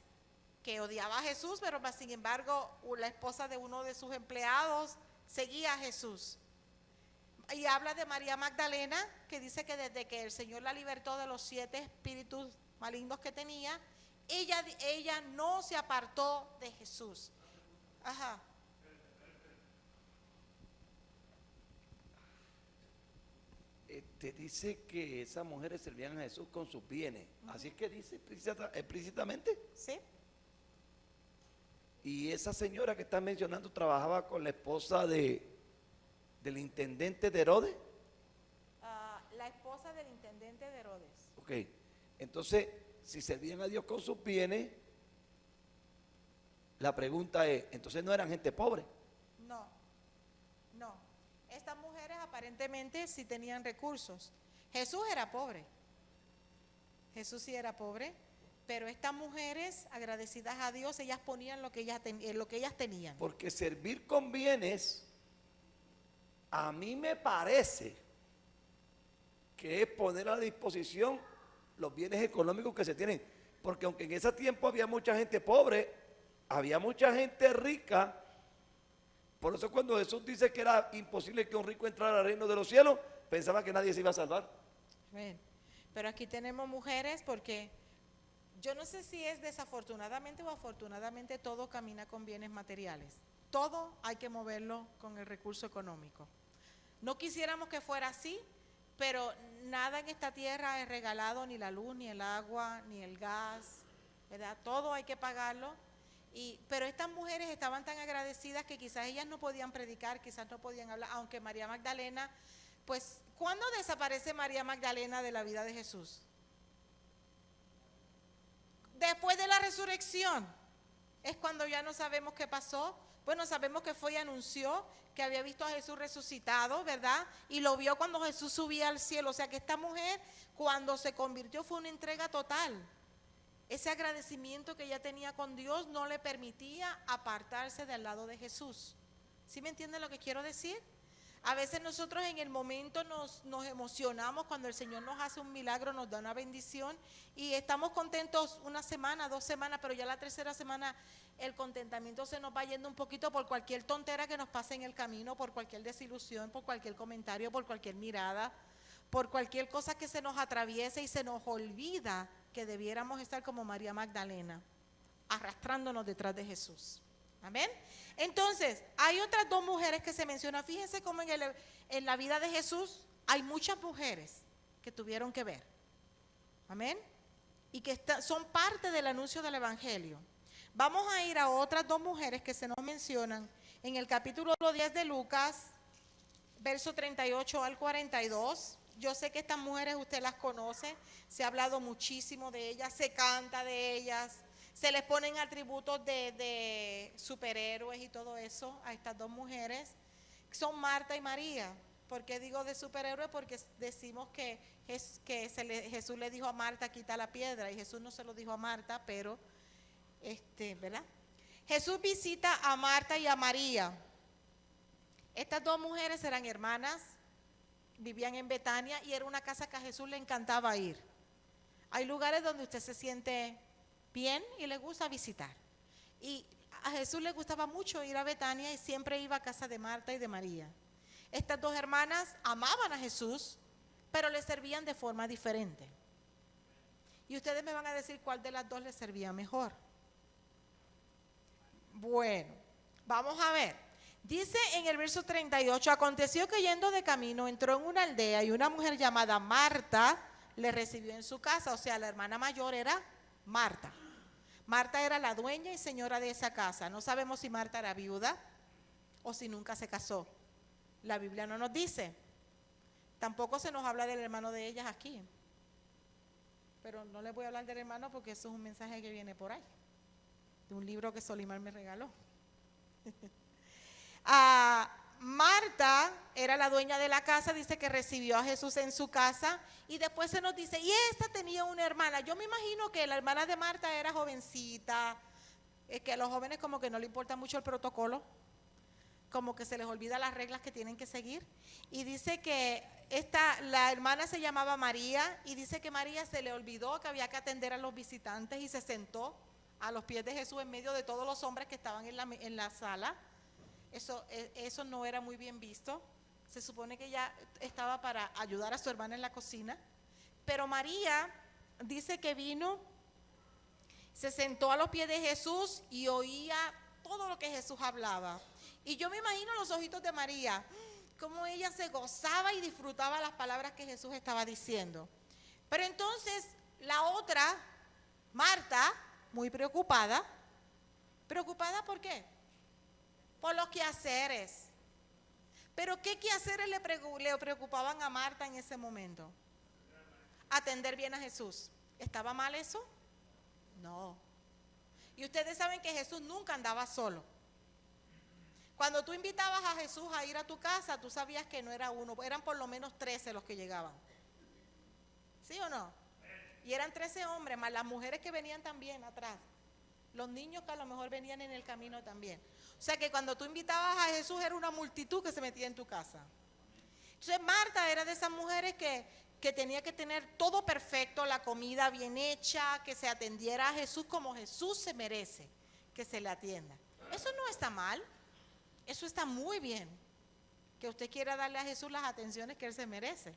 que odiaba a Jesús, pero sin embargo la esposa de uno de sus empleados seguía a Jesús. Y habla de María Magdalena, que dice que desde que el Señor la libertó de los 7 espíritus malignos que tenía, ella no se apartó de Jesús. Ajá. Dice que esas mujeres servían a Jesús con sus bienes. Así es que dice explícitamente. Sí. Y esa señora que está mencionando trabajaba con la esposa del intendente de Herodes. La esposa del intendente de Herodes. Ok, entonces, si servían a Dios con sus bienes, la pregunta es, entonces no eran gente pobre. No. Estas mujeres aparentemente sí tenían recursos. Jesús era pobre. Jesús sí era pobre, pero estas mujeres agradecidas a Dios, ellas ponían lo que ellas tenían. Porque servir con bienes, a mí me parece que es poner a disposición los bienes económicos que se tienen. Porque aunque en ese tiempo había mucha gente pobre, había mucha gente rica. Por eso cuando Jesús dice que era imposible que un rico entrara al reino de los cielos, pensaba que nadie se iba a salvar. Bien. Pero aquí tenemos mujeres, porque yo no sé si es desafortunadamente o afortunadamente, todo camina con bienes materiales. Todo hay que moverlo con el recurso económico. No quisiéramos que fuera así, pero nada en esta tierra es regalado, ni la luz, ni el agua, ni el gas, ¿verdad? Todo hay que pagarlo. Pero estas mujeres estaban tan agradecidas que quizás ellas no podían predicar, quizás no podían hablar, aunque María Magdalena, pues, ¿cuándo desaparece María Magdalena de la vida de Jesús? Después de la resurrección, es cuando ya no sabemos qué pasó. Bueno, sabemos que fue y anunció que había visto a Jesús resucitado, ¿verdad? Y lo vio cuando Jesús subía al cielo. O sea que esta mujer, cuando se convirtió, fue una entrega total. Ese agradecimiento que ella tenía con Dios no le permitía apartarse del lado de Jesús. ¿Sí me entienden lo que quiero decir? A veces nosotros en el momento nos emocionamos cuando el Señor nos hace un milagro, nos da una bendición y estamos contentos una semana, 2 semanas, pero ya la tercera semana el contentamiento se nos va yendo un poquito por cualquier tontera que nos pase en el camino, por cualquier desilusión, por cualquier comentario, por cualquier mirada, por cualquier cosa que se nos atraviese y se nos olvida que debiéramos estar como María Magdalena, arrastrándonos detrás de Jesús. Amén. Entonces, hay otras 2 mujeres que se mencionan. Fíjense cómo en la vida de Jesús hay muchas mujeres que tuvieron que ver. Amén. Y que son parte del anuncio del Evangelio. Vamos a ir a otras 2 mujeres que se nos mencionan en el capítulo 10 de Lucas, verso 38 al 42. Yo sé que estas mujeres usted las conoce, se ha hablado muchísimo de ellas, se canta de ellas. Se les ponen atributos de superhéroes y todo eso a estas 2 mujeres. Son Marta y María. ¿Por qué digo de superhéroes? Porque decimos que Jesús le dijo a Marta, quita la piedra. Y Jesús no se lo dijo a Marta, pero, ¿verdad? Jesús visita a Marta y a María. Estas 2 mujeres eran hermanas, vivían en Betania y era una casa que a Jesús le encantaba ir. Hay lugares donde usted se siente bien y le gusta visitar. Y a Jesús le gustaba mucho ir a Betania y siempre iba a casa de Marta y de María. Estas 2 hermanas amaban a Jesús, pero le servían de forma diferente. Y ustedes me van a decir cuál de las 2 les servía mejor. Bueno, vamos a ver. Dice en el verso 38, aconteció que yendo de camino entró en una aldea y una mujer llamada Marta le recibió en su casa. O sea, la hermana mayor era Marta. Marta era la dueña y señora de esa casa. No sabemos si Marta era viuda o si nunca se casó. La Biblia no nos dice. Tampoco se nos habla del hermano de ellas aquí. Pero no les voy a hablar del hermano porque eso es un mensaje que viene por ahí, de un libro que Solimar me regaló. Marta era la dueña de la casa, dice que recibió a Jesús en su casa y después se nos dice, y esta tenía una hermana. Yo me imagino que la hermana de Marta era jovencita, que a los jóvenes como que no le importa mucho el protocolo, como que se les olvida las reglas que tienen que seguir. Y dice que la hermana se llamaba María y dice que María se le olvidó que había que atender a los visitantes y se sentó a los pies de Jesús en medio de todos los hombres que estaban en la sala. Eso no era muy bien visto. Se supone que ella estaba para ayudar a su hermana en la cocina. Pero María dice que vino, se sentó a los pies de Jesús y oía todo lo que Jesús hablaba. Y yo me imagino los ojitos de María, cómo ella se gozaba y disfrutaba las palabras que Jesús estaba diciendo. Pero entonces la otra, Marta, muy preocupada. ¿Preocupada por qué? Por los quehaceres. Pero ¿qué quehaceres le preocupaban a Marta en ese momento? Atender bien a Jesús. ¿Estaba mal eso? No. Y ustedes saben que Jesús nunca andaba solo. Cuando tú invitabas a Jesús a ir a tu casa, tú sabías que no era uno, eran por lo menos 13 los que llegaban. ¿Sí o no? Y eran 13 hombres, más las mujeres que venían también atrás. Los niños que a lo mejor venían en el camino también. O sea que cuando tú invitabas a Jesús era una multitud que se metía en tu casa. Entonces Marta era de esas mujeres que tenía que tener todo perfecto, la comida bien hecha, que se atendiera a Jesús como Jesús se merece, que se le atienda. Eso no está mal, eso está muy bien, que usted quiera darle a Jesús las atenciones que Él se merece.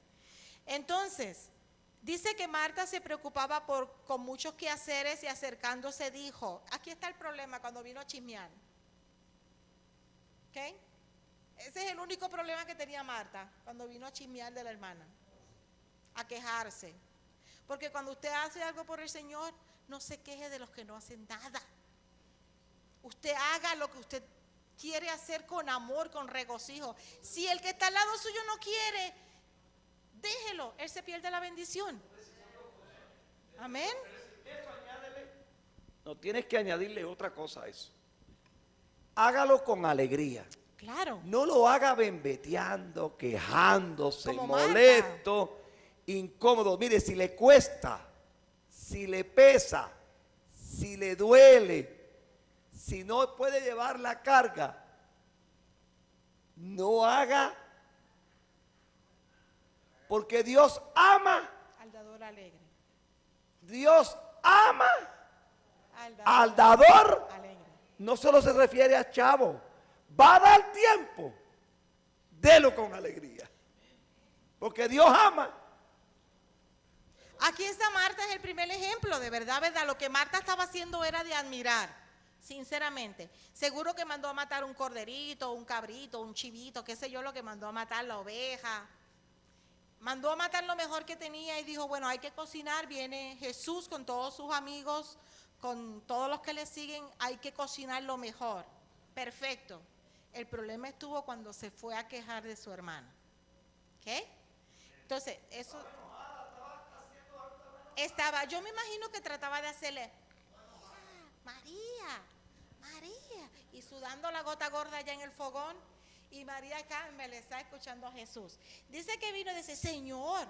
Entonces, dice que Marta se preocupaba con muchos quehaceres y acercándose dijo, aquí está el problema cuando vino a chismear. ¿Ok? Ese es el único problema que tenía Marta cuando vino a chismear de la hermana, a quejarse. Porque cuando usted hace algo por el Señor, no se queje de los que no hacen nada. Usted haga lo que usted quiere hacer con amor, con regocijo. Si el que está al lado suyo no quiere, déjelo, él se pierde la bendición. Amén. No tienes que añadirle otra cosa a eso. Hágalo con alegría. Claro. No lo haga bembeteando, quejándose, Como molesto, incómodo. Mire, si le cuesta, si le pesa, si le duele, si no puede llevar la carga, no haga Porque Dios ama, Al dador alegre. Dios ama Al al dador. alegre. No solo se refiere a chavo, va a dar tiempo, délo con alegría. Porque Dios ama. Aquí está Marta, es el primer ejemplo, de verdad, verdad. Lo que Marta estaba haciendo era de admirar, sinceramente. Seguro que mandó a matar un corderito, un cabrito, un chivito, qué sé yo, lo que mandó a matar, la oveja. Mandó a matar lo mejor que tenía y dijo, bueno, hay que cocinar. Viene Jesús con todos sus amigos, con todos los que le siguen, hay que cocinar lo mejor. Perfecto. El problema estuvo cuando se fue a quejar de su hermana. ¿Ok? Entonces, eso estaba, yo me imagino que trataba de hacerle, María, María, y sudando la gota gorda allá en el fogón, y María Carmen le está escuchando a Jesús. Dice que vino y dice, Señor,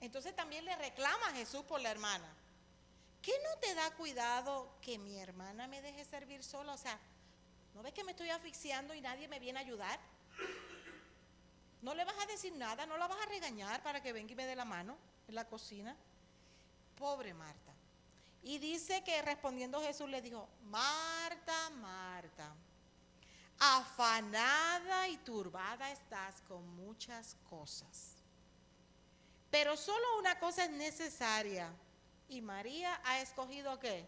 entonces también le reclama a Jesús por la hermana. ¿Qué no te da cuidado que mi hermana me deje servir sola? O sea, ¿no ves que me estoy asfixiando y nadie me viene a ayudar? ¿No le vas a decir nada? ¿No la vas a regañar para que venga y me dé la mano en la cocina? Pobre Marta. Y dice que respondiendo Jesús le dijo, Marta, Marta, afanada y turbada estás con muchas cosas, pero solo una cosa es necesaria, y María ha escogido ¿qué?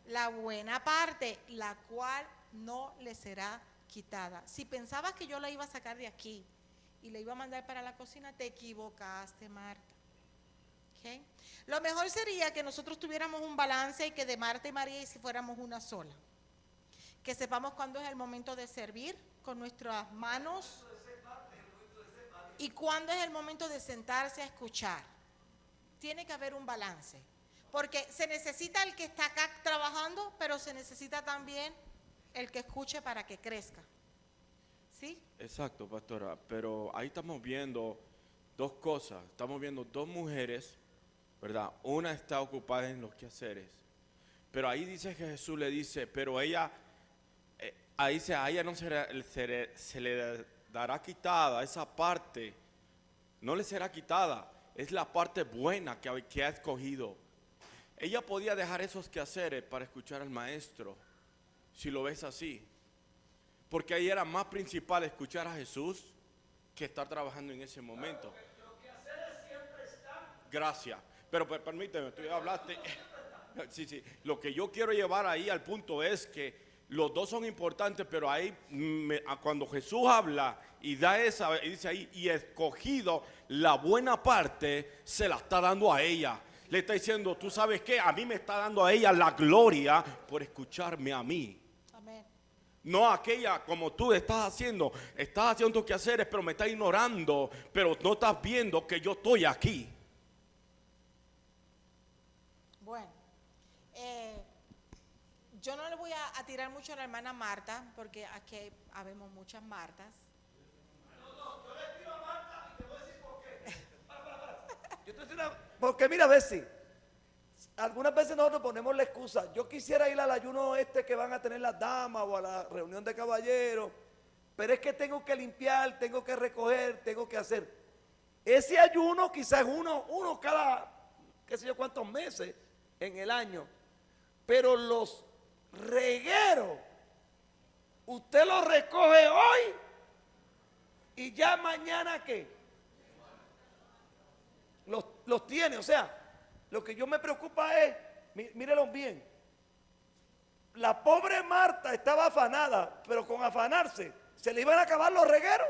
La buena parte, la cual no le será quitada. Si pensabas que yo la iba a sacar de aquí y la iba a mandar para la cocina, te equivocaste, Marta. ¿Okay? Lo mejor sería que nosotros tuviéramos un balance y que de Marta y María y si fuéramos una sola. Que sepamos cuándo es el momento de servir con nuestras manos y cuándo es el momento de sentarse a escuchar. Tiene que haber un balance, porque se necesita el que está acá trabajando, pero se necesita también el que escuche para que crezca. ¿Sí? Exacto, pastora, pero ahí estamos viendo dos cosas. Estamos viendo dos mujeres, ¿verdad? Una está ocupada en los quehaceres, pero ahí dice que Jesús le dice, pero ella, ahí dice, a ella no se le dará quitada esa parte, no le será quitada, es la parte buena que ha escogido. Ella podía dejar esos quehaceres para escuchar al maestro, si lo ves así, porque ahí era más principal escuchar a Jesús que estar trabajando en ese momento. Gracias, pero permíteme, tú ya hablaste. Sí, lo que yo quiero llevar ahí al punto es que los dos son importantes, pero ahí cuando Jesús habla y da esa, y dice ahí, y escogido la buena parte, se la está dando a ella. Le está diciendo, tú sabes qué, a mí me está dando a ella la gloria por escucharme a mí. Amén. No aquella como tú estás haciendo tus quehaceres, pero me estás ignorando, pero no estás viendo que yo estoy aquí. Bueno, yo no le voy a tirar mucho a la hermana Marta, porque aquí habemos muchas Martas. Yo le tiro a Marta y te voy a decir por qué. Yo te tiro porque mira, a ver si algunas veces nosotros ponemos la excusa. Yo quisiera ir al ayuno que van a tener las damas o a la reunión de caballeros, pero es que tengo que limpiar, tengo que recoger, tengo que hacer. Ese ayuno quizás es uno cada, qué sé yo cuántos meses en el año, pero los regueros, usted los recoge hoy y ya mañana ¿qué? Los tiene, o sea, lo que yo me preocupa es, mírenlo bien, la pobre Marta estaba afanada, pero con afanarse, se le iban a acabar los regueros.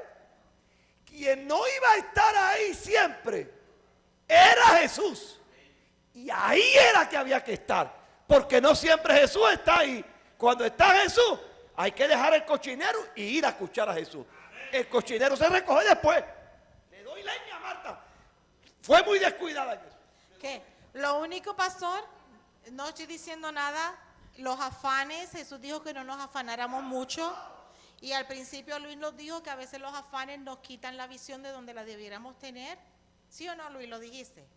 Quien no iba a estar ahí siempre era Jesús. Y ahí era que había que estar, porque no siempre Jesús está ahí. Cuando está Jesús, hay que dejar el cochinero y ir a escuchar a Jesús. El cochinero se recoge después. Le doy leña a Marta. Fue muy descuidada en eso. ¿Qué? Lo único, pastor, no estoy diciendo nada, los afanes, Jesús dijo que no nos afanáramos mucho. Y al principio Luis nos dijo que a veces los afanes nos quitan la visión de donde la debiéramos tener. ¿Sí o no, Luis? Lo dijiste.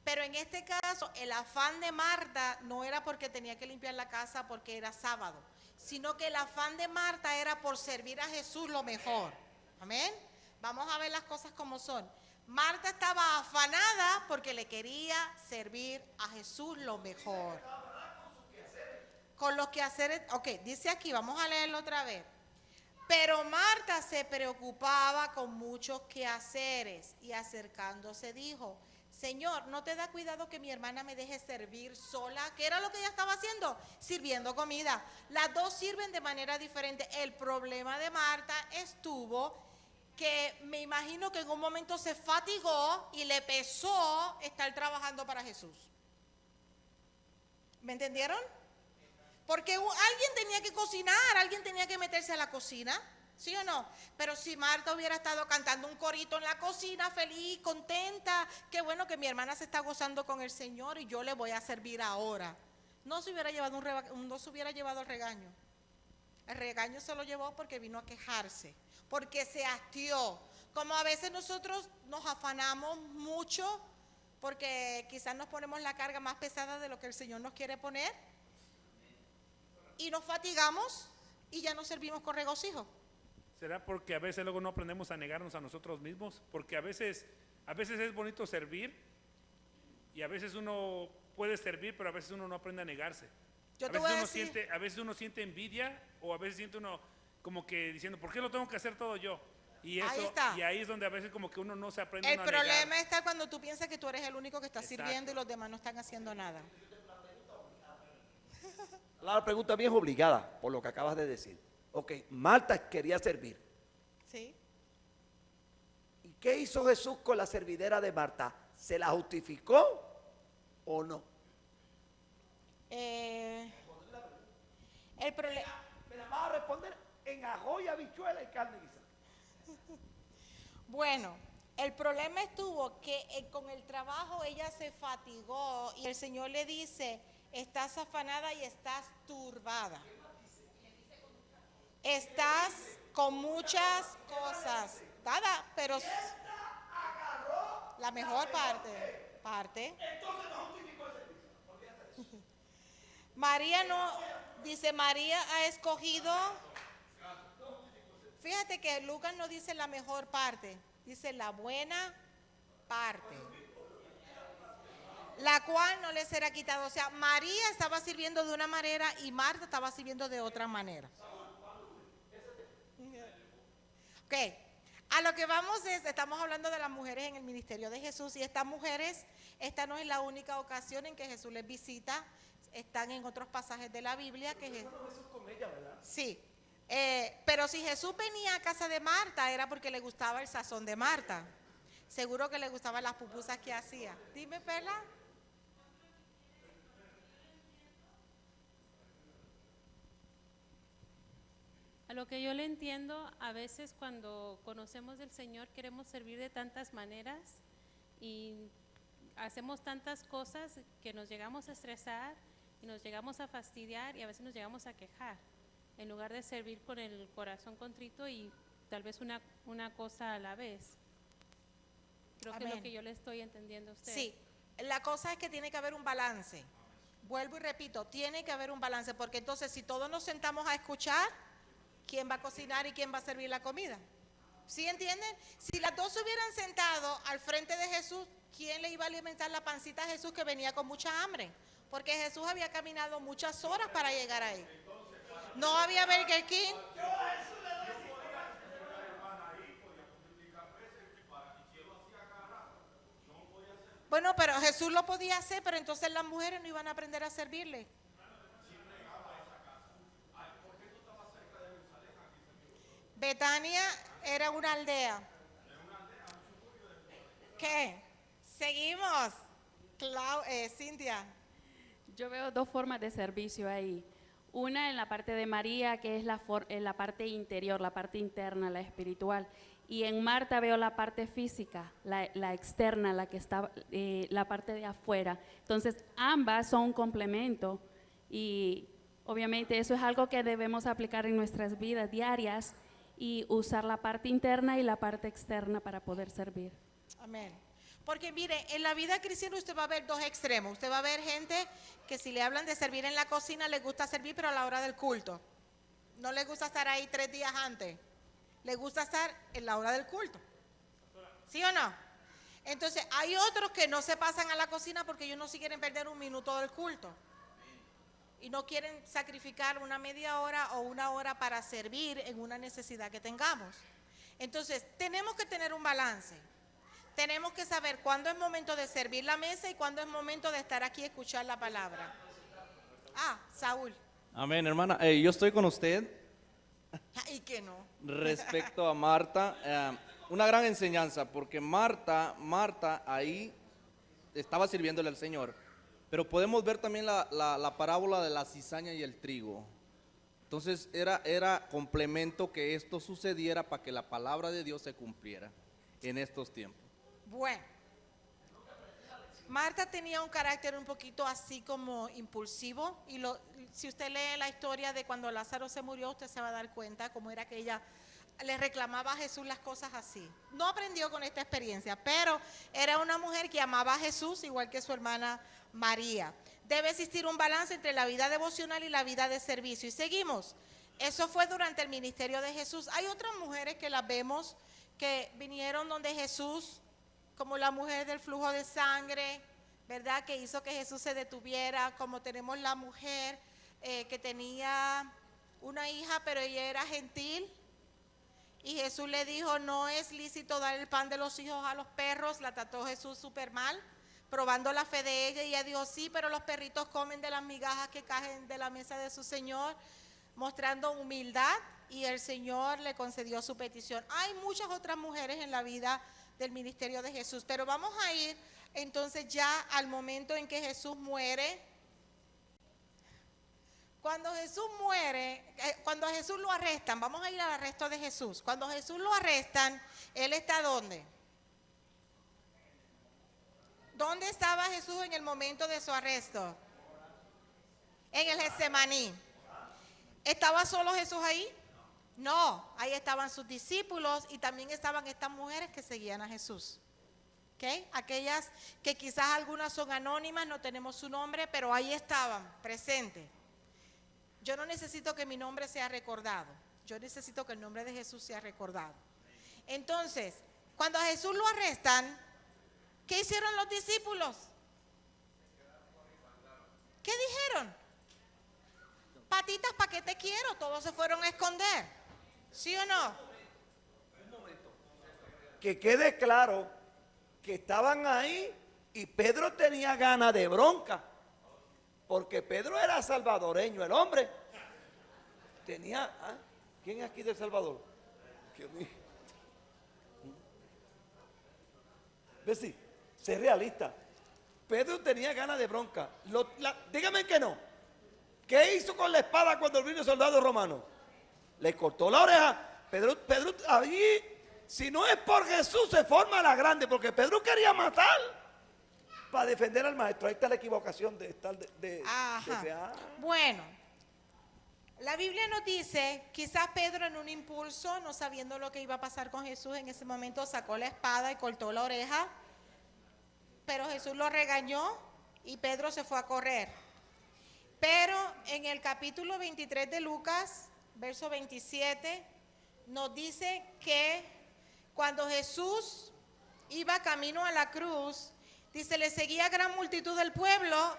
Pero en este caso, el afán de Marta no era porque tenía que limpiar la casa porque era sábado, sino que el afán de Marta era por servir a Jesús lo mejor. Amén. Vamos a ver las cosas como son. Marta estaba afanada porque le quería servir a Jesús lo mejor. Con los quehaceres, ok, dice aquí, vamos a leerlo otra vez. Pero Marta se preocupaba con muchos quehaceres y acercándose dijo, Señor, ¿no te da cuidado que mi hermana me deje servir sola? ¿Qué era lo que ella estaba haciendo? Sirviendo comida. Las dos sirven de manera diferente. El problema de Marta estuvo que me imagino que en un momento se fatigó y le pesó estar trabajando para Jesús. ¿Me entendieron? Porque alguien tenía que cocinar, alguien tenía que meterse a la cocina, ¿sí o no? Pero si Marta hubiera estado cantando un corito en la cocina, feliz, contenta, qué bueno que mi hermana se está gozando con el Señor y yo le voy a servir ahora. No se hubiera llevado no se hubiera llevado el regaño. El regaño se lo llevó porque vino a quejarse, porque se hastió. Como a veces nosotros nos afanamos mucho porque quizás nos ponemos la carga más pesada de lo que el Señor nos quiere poner y nos fatigamos y ya no servimos con regocijo. ¿Será porque a veces luego no aprendemos a negarnos a nosotros mismos? Porque a veces es bonito servir y a veces uno puede servir, pero a veces uno no aprende a negarse. A veces uno siente envidia o a veces siente uno como que diciendo, ¿por qué lo tengo que hacer todo yo? Y eso, ahí está. Y ahí es donde a veces como que uno no se aprende El a negar. problema está cuando tú piensas que tú eres el único que está Exacto. sirviendo y los demás no están haciendo nada. La pregunta bien es obligada por lo que acabas de decir. Ok, Marta quería servir. ¿Sí? ¿Y qué hizo Jesús con la servidera de Marta? ¿Se la justificó o no? El problema... Me la vas a responder en ajo y habichuela y carne guisada. Bueno, el problema estuvo que con el trabajo ella se fatigó y el Señor le dice, estás afanada y estás turbada. Estás con muchas cosas. Nada, pero la mejor parte. María no, dice María ha escogido. Fíjate que Lucas no dice la mejor parte, dice la buena parte, la cual no le será quitada. O sea, María estaba sirviendo de una manera y Marta estaba sirviendo de otra manera. Ok, a lo que vamos estamos hablando de las mujeres en el ministerio de Jesús y estas mujeres, esta no es la única ocasión en que Jesús les visita, están en otros pasajes de la Biblia que Jesús con ella, ¿verdad? Sí. Pero si Jesús venía a casa de Marta era porque le gustaba el sazón de Marta. Seguro que le gustaban las pupusas que hacía. Dime, Perla. A lo que yo le entiendo, a veces cuando conocemos del Señor queremos servir de tantas maneras y hacemos tantas cosas que nos llegamos a estresar y nos llegamos a fastidiar y a veces nos llegamos a quejar. En lugar de servir con el corazón contrito y tal vez una cosa a la vez. Creo que es lo que yo le estoy entendiendo a usted. Sí, la cosa es que tiene que haber un balance. Vuelvo y repito, tiene que haber un balance, porque entonces si todos nos sentamos a escuchar, ¿quién va a cocinar y quién va a servir la comida? ¿Sí entienden? Si las dos se hubieran sentado al frente de Jesús, ¿quién le iba a alimentar la pancita a Jesús que venía con mucha hambre? Porque Jesús había caminado muchas horas para llegar ahí. No había Burger King. Bueno, pero Jesús lo podía hacer, pero entonces las mujeres no iban a aprender a servirle. Betania era una aldea. ¿Qué? Seguimos. Cintia. Yo veo dos formas de servicio ahí. Una en la parte de María, que es la parte interior, la parte interna, la espiritual. Y en Marta veo la parte física, la externa, la que está, la parte de afuera. Entonces, ambas son un complemento y obviamente eso es algo que debemos aplicar en nuestras vidas diarias y usar la parte interna y la parte externa para poder servir. Amén. Porque mire, en la vida cristiana usted va a ver dos extremos. Usted va a ver gente que si le hablan de servir en la cocina, le gusta servir, pero a la hora del culto. No le gusta estar ahí 3 días antes. Le gusta estar en la hora del culto. ¿Sí o no? Entonces, hay otros que no se pasan a la cocina porque ellos no se quieren perder un minuto del culto. Y no quieren sacrificar una media hora o una hora para servir en una necesidad que tengamos. Entonces, tenemos que tener un balance. Tenemos que saber cuándo es momento de servir la mesa y cuándo es momento de estar aquí y escuchar la palabra. Saúl. Amén, hermana. Yo estoy con usted ¿Y que no? respecto a Marta. Una gran enseñanza, porque Marta ahí estaba sirviéndole al Señor. Pero podemos ver también la parábola de la cizaña y el trigo. Entonces era complemento que esto sucediera para que la palabra de Dios se cumpliera en estos tiempos. Bueno, Marta tenía un carácter un poquito así como impulsivo, y si usted lee la historia de cuando Lázaro se murió, usted se va a dar cuenta cómo era que ella le reclamaba a Jesús las cosas así. No aprendió con esta experiencia, pero era una mujer que amaba a Jesús igual que su hermana María. Debe existir un balance entre la vida devocional y la vida de servicio. Y seguimos. Eso fue durante el ministerio de Jesús. Hay otras mujeres que las vemos que vinieron donde Jesús, como la mujer del flujo de sangre, ¿verdad? Que hizo que Jesús se detuviera, como tenemos la mujer que tenía una hija, pero ella era gentil. Y Jesús le dijo, no es lícito dar el pan de los hijos a los perros. La trató Jesús súper mal, probando la fe de ella. Y ella dijo, sí, pero los perritos comen de las migajas que caen de la mesa de su Señor, mostrando humildad. Y el Señor le concedió su petición. Hay muchas otras mujeres en la vida del ministerio de Jesús, pero vamos a ir entonces ya al momento en que Jesús muere. Cuando Jesús muere, cuando a Jesús lo arrestan, vamos a ir al arresto de Jesús. Cuando Jesús lo arrestan, ¿él está dónde? ¿Dónde estaba Jesús en el momento de su arresto? En el Getsemaní. ¿Estaba solo Jesús ahí? No, ahí estaban sus discípulos y también estaban estas mujeres que seguían a Jesús. ¿Okay? Aquellas que quizás algunas son anónimas, no tenemos su nombre, pero ahí estaban, presentes. Yo no necesito que mi nombre sea recordado, yo necesito que el nombre de Jesús sea recordado. Entonces, cuando a Jesús lo arrestan, ¿qué hicieron los discípulos? ¿Qué dijeron? Patitas, ¿para qué te quiero? Todos se fueron a esconder. ¿Sí o no? Un momento. Que quede claro que estaban ahí y Pedro tenía ganas de bronca. Porque Pedro era salvadoreño, el hombre. Tenía... ¿Quién es aquí del Salvador? ¿Ves? Sí, sé realista. Pedro tenía ganas de bronca. Dígame que no. ¿Qué hizo con la espada cuando vino el soldado romano? Le cortó la oreja. Pedro, allí, si no es por Jesús, se forma la grande, porque Pedro quería matar para defender al maestro. Ahí está la equivocación de estar Bueno, la Biblia nos dice, quizás Pedro en un impulso, no sabiendo lo que iba a pasar con Jesús, en ese momento sacó la espada y cortó la oreja, pero Jesús lo regañó y Pedro se fue a correr. Pero en el capítulo 23 de Lucas, verso 27, nos dice que cuando Jesús iba camino a la cruz, dice, le seguía gran multitud del pueblo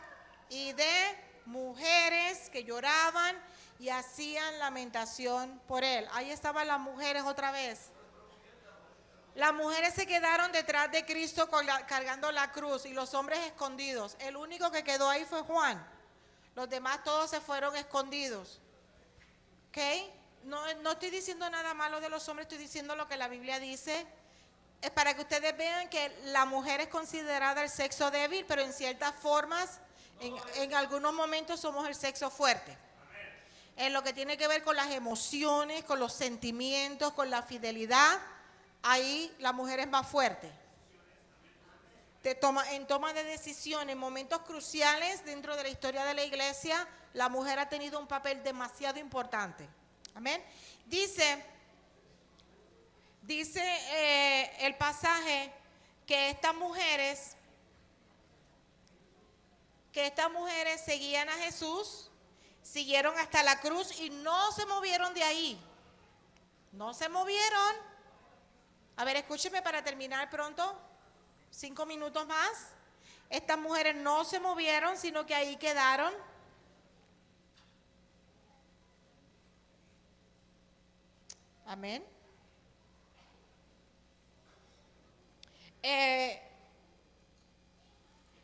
y de mujeres que lloraban y hacían lamentación por él. Ahí estaban las mujeres otra vez. Las mujeres se quedaron detrás de Cristo cargando la cruz y los hombres escondidos. El único que quedó ahí fue Juan. Los demás todos se fueron escondidos. ¿Ok? No estoy diciendo nada malo de los hombres, estoy diciendo lo que la Biblia dice. Es para que ustedes vean que la mujer es considerada el sexo débil, pero en ciertas formas, en algunos momentos somos el sexo fuerte. En lo que tiene que ver con las emociones, con los sentimientos, con la fidelidad, ahí la mujer es más fuerte. En toma de decisiones, en momentos cruciales dentro de la historia de la iglesia, la mujer ha tenido un papel demasiado importante. Amén. Dice el pasaje que estas mujeres seguían a Jesús, siguieron hasta la cruz y no se movieron de ahí. No se movieron. A ver, escúcheme para terminar pronto. 5 minutos más. Estas mujeres no se movieron, sino que ahí quedaron. Amén.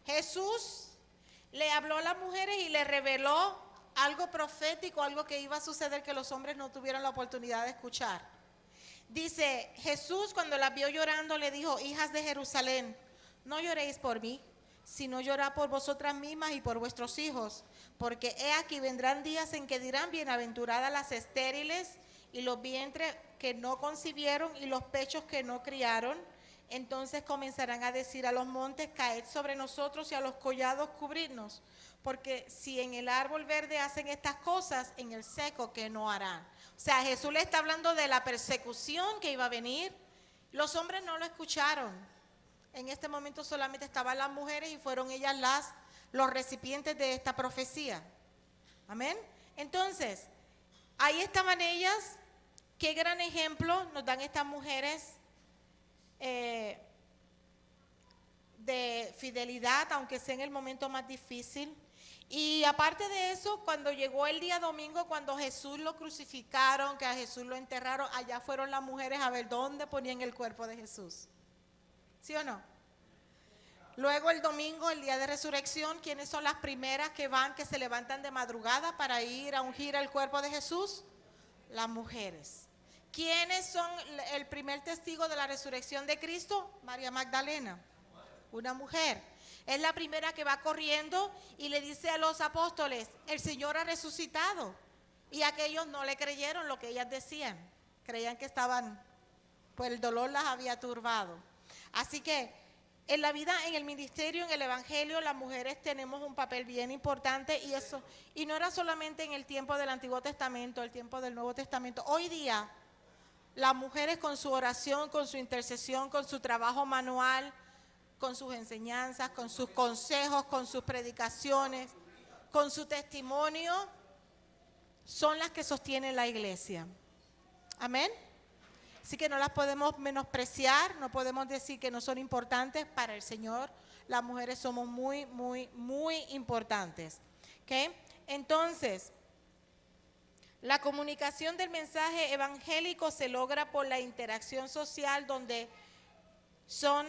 Jesús le habló a las mujeres y le reveló algo profético, algo que iba a suceder que los hombres no tuvieron la oportunidad de escuchar. Dice, Jesús cuando las vio llorando le dijo, hijas de Jerusalén, no lloréis por mí, sino llorad por vosotras mismas y por vuestros hijos, porque he aquí vendrán días en que dirán, bienaventuradas las estériles y los vientres que no concibieron y los pechos que no criaron. Entonces comenzarán a decir a los montes, caed sobre nosotros, y a los collados cubrirnos, porque si en el árbol verde hacen estas cosas, en el seco ¿qué no harán? O sea, Jesús le está hablando de la persecución que iba a venir. Los hombres no lo escucharon. En este momento solamente estaban las mujeres y fueron ellas los recipientes de esta profecía. Amén. Entonces, ahí estaban ellas. Qué gran ejemplo nos dan estas mujeres de fidelidad, aunque sea en el momento más difícil. Y aparte de eso, cuando llegó el día domingo, cuando Jesús lo crucificaron, que a Jesús lo enterraron, allá fueron las mujeres a ver dónde ponían el cuerpo de Jesús. ¿Sí o no? Luego el domingo, el día de resurrección, ¿quiénes son las primeras que van, que se levantan de madrugada para ir a ungir el cuerpo de Jesús? Las mujeres. ¿Quiénes son el primer testigo de la resurrección de Cristo? María Magdalena, una mujer. Es la primera que va corriendo y le dice a los apóstoles, el Señor ha resucitado. Y aquellos no le creyeron lo que ellas decían. Creían que estaban, pues el dolor las había turbado. Así que en la vida, en el ministerio, en el evangelio, las mujeres tenemos un papel bien importante, y eso, y no era solamente en el tiempo del Antiguo Testamento, el tiempo del Nuevo Testamento. Hoy día, las mujeres con su oración, con su intercesión, con su trabajo manual, con sus enseñanzas, con sus consejos, con sus predicaciones, con su testimonio, son las que sostienen la iglesia. Amén. Así que no las podemos menospreciar, no podemos decir que no son importantes. Para el Señor, las mujeres somos muy, muy, muy importantes. ¿Okay? Entonces, la comunicación del mensaje evangélico se logra por la interacción social, donde son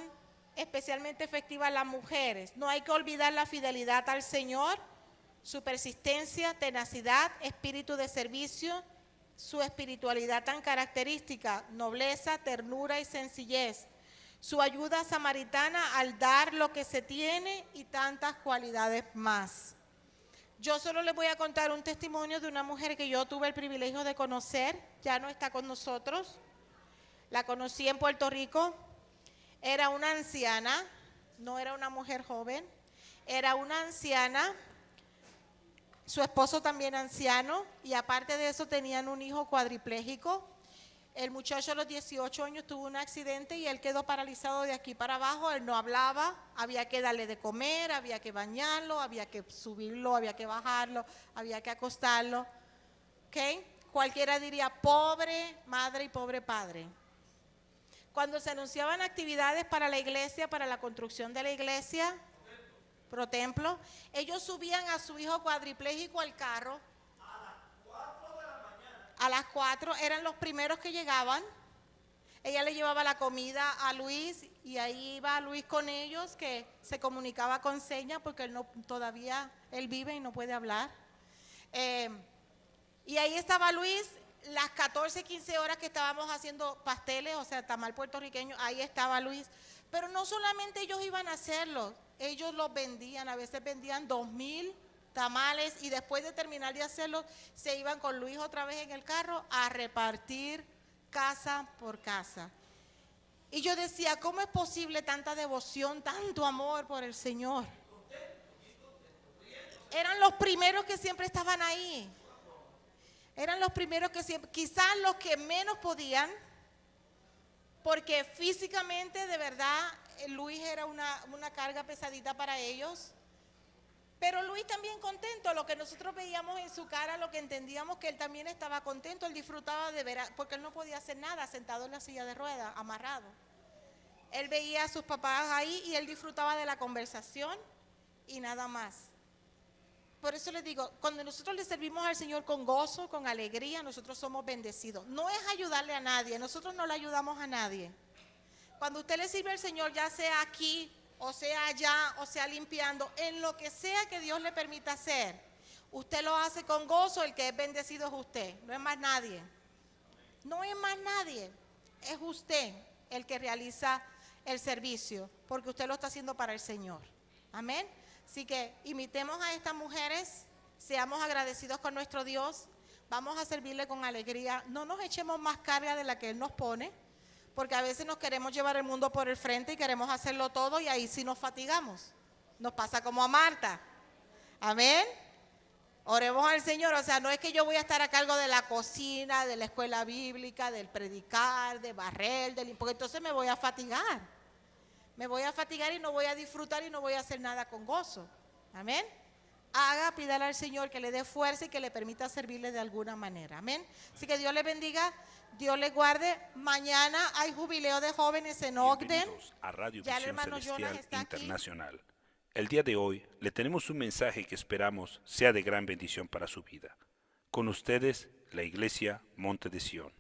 especialmente efectivas las mujeres. No hay que olvidar la fidelidad al Señor, su persistencia, tenacidad, espíritu de servicio, su espiritualidad tan característica, nobleza, ternura y sencillez, su ayuda samaritana al dar lo que se tiene y tantas cualidades más. Yo solo les voy a contar un testimonio de una mujer que yo tuve el privilegio de conocer, ya no está con nosotros, la conocí en Puerto Rico. Era una anciana, no era una mujer joven, era una anciana, su esposo también anciano, y aparte de eso tenían un hijo cuadripléjico. El muchacho a los 18 años tuvo un accidente y él quedó paralizado de aquí para abajo, él no hablaba, había que darle de comer, había que bañarlo, había que subirlo, había que bajarlo, había que acostarlo. ¿Okay? Cualquiera diría pobre madre y pobre padre. Cuando se anunciaban actividades para la iglesia, para la construcción de la iglesia, pro templo, ellos subían a su hijo cuadripléjico al carro. A las 4 eran los primeros que llegaban. Ella le llevaba la comida a Luis y ahí iba Luis con ellos, que se comunicaba con señas porque él no, todavía él vive y no puede hablar. Y ahí estaba Luis. Las 14, 15 horas que estábamos haciendo pasteles, o sea, tamal puertorriqueño, ahí estaba Luis. Pero no solamente ellos iban a hacerlo, ellos los vendían, a veces vendían 2,000 tamales, y después de terminar de hacerlo, se iban con Luis otra vez en el carro a repartir casa por casa. Y yo decía, ¿cómo es posible tanta devoción, tanto amor por el Señor? Eran los primeros que siempre estaban ahí. Eran los primeros que siempre, quizás los que menos podían, porque físicamente de verdad Luis era una carga pesadita para ellos. Pero Luis también contento, lo que nosotros veíamos en su cara, lo que entendíamos que él también estaba contento, él disfrutaba de ver, porque él no podía hacer nada sentado en la silla de ruedas, amarrado. Él veía a sus papás ahí y él disfrutaba de la conversación y nada más. Por eso les digo, cuando nosotros le servimos al Señor con gozo, con alegría, nosotros somos bendecidos. No es ayudarle a nadie, nosotros no le ayudamos a nadie. Cuando usted le sirve al Señor, ya sea aquí, o sea allá, o sea limpiando, en lo que sea que Dios le permita hacer, usted lo hace con gozo, el que es bendecido es usted, no es más nadie. No es más nadie, es usted el que realiza el servicio, porque usted lo está haciendo para el Señor. Amén. Así que imitemos a estas mujeres, seamos agradecidos con nuestro Dios, vamos a servirle con alegría, no nos echemos más carga de la que Él nos pone, porque a veces nos queremos llevar el mundo por el frente y queremos hacerlo todo y ahí sí nos fatigamos. Nos pasa como a Marta. Amén. Oremos al Señor, o sea, no es que yo voy a estar a cargo de la cocina, de la escuela bíblica, del predicar, de barrer, porque entonces me voy a fatigar. Me voy a fatigar y no voy a disfrutar y no voy a hacer nada con gozo. Amén. Pídale al Señor que le dé fuerza y que le permita servirle de alguna manera. Amén. Así que Dios le bendiga, Dios le guarde. Mañana hay jubileo de jóvenes en Ogden. Bienvenidos a Radio Ya el Visión hermano Jonas Celestial está aquí. Internacional. El día de hoy le tenemos un mensaje que esperamos sea de gran bendición para su vida. Con ustedes, la Iglesia Monte de Sion.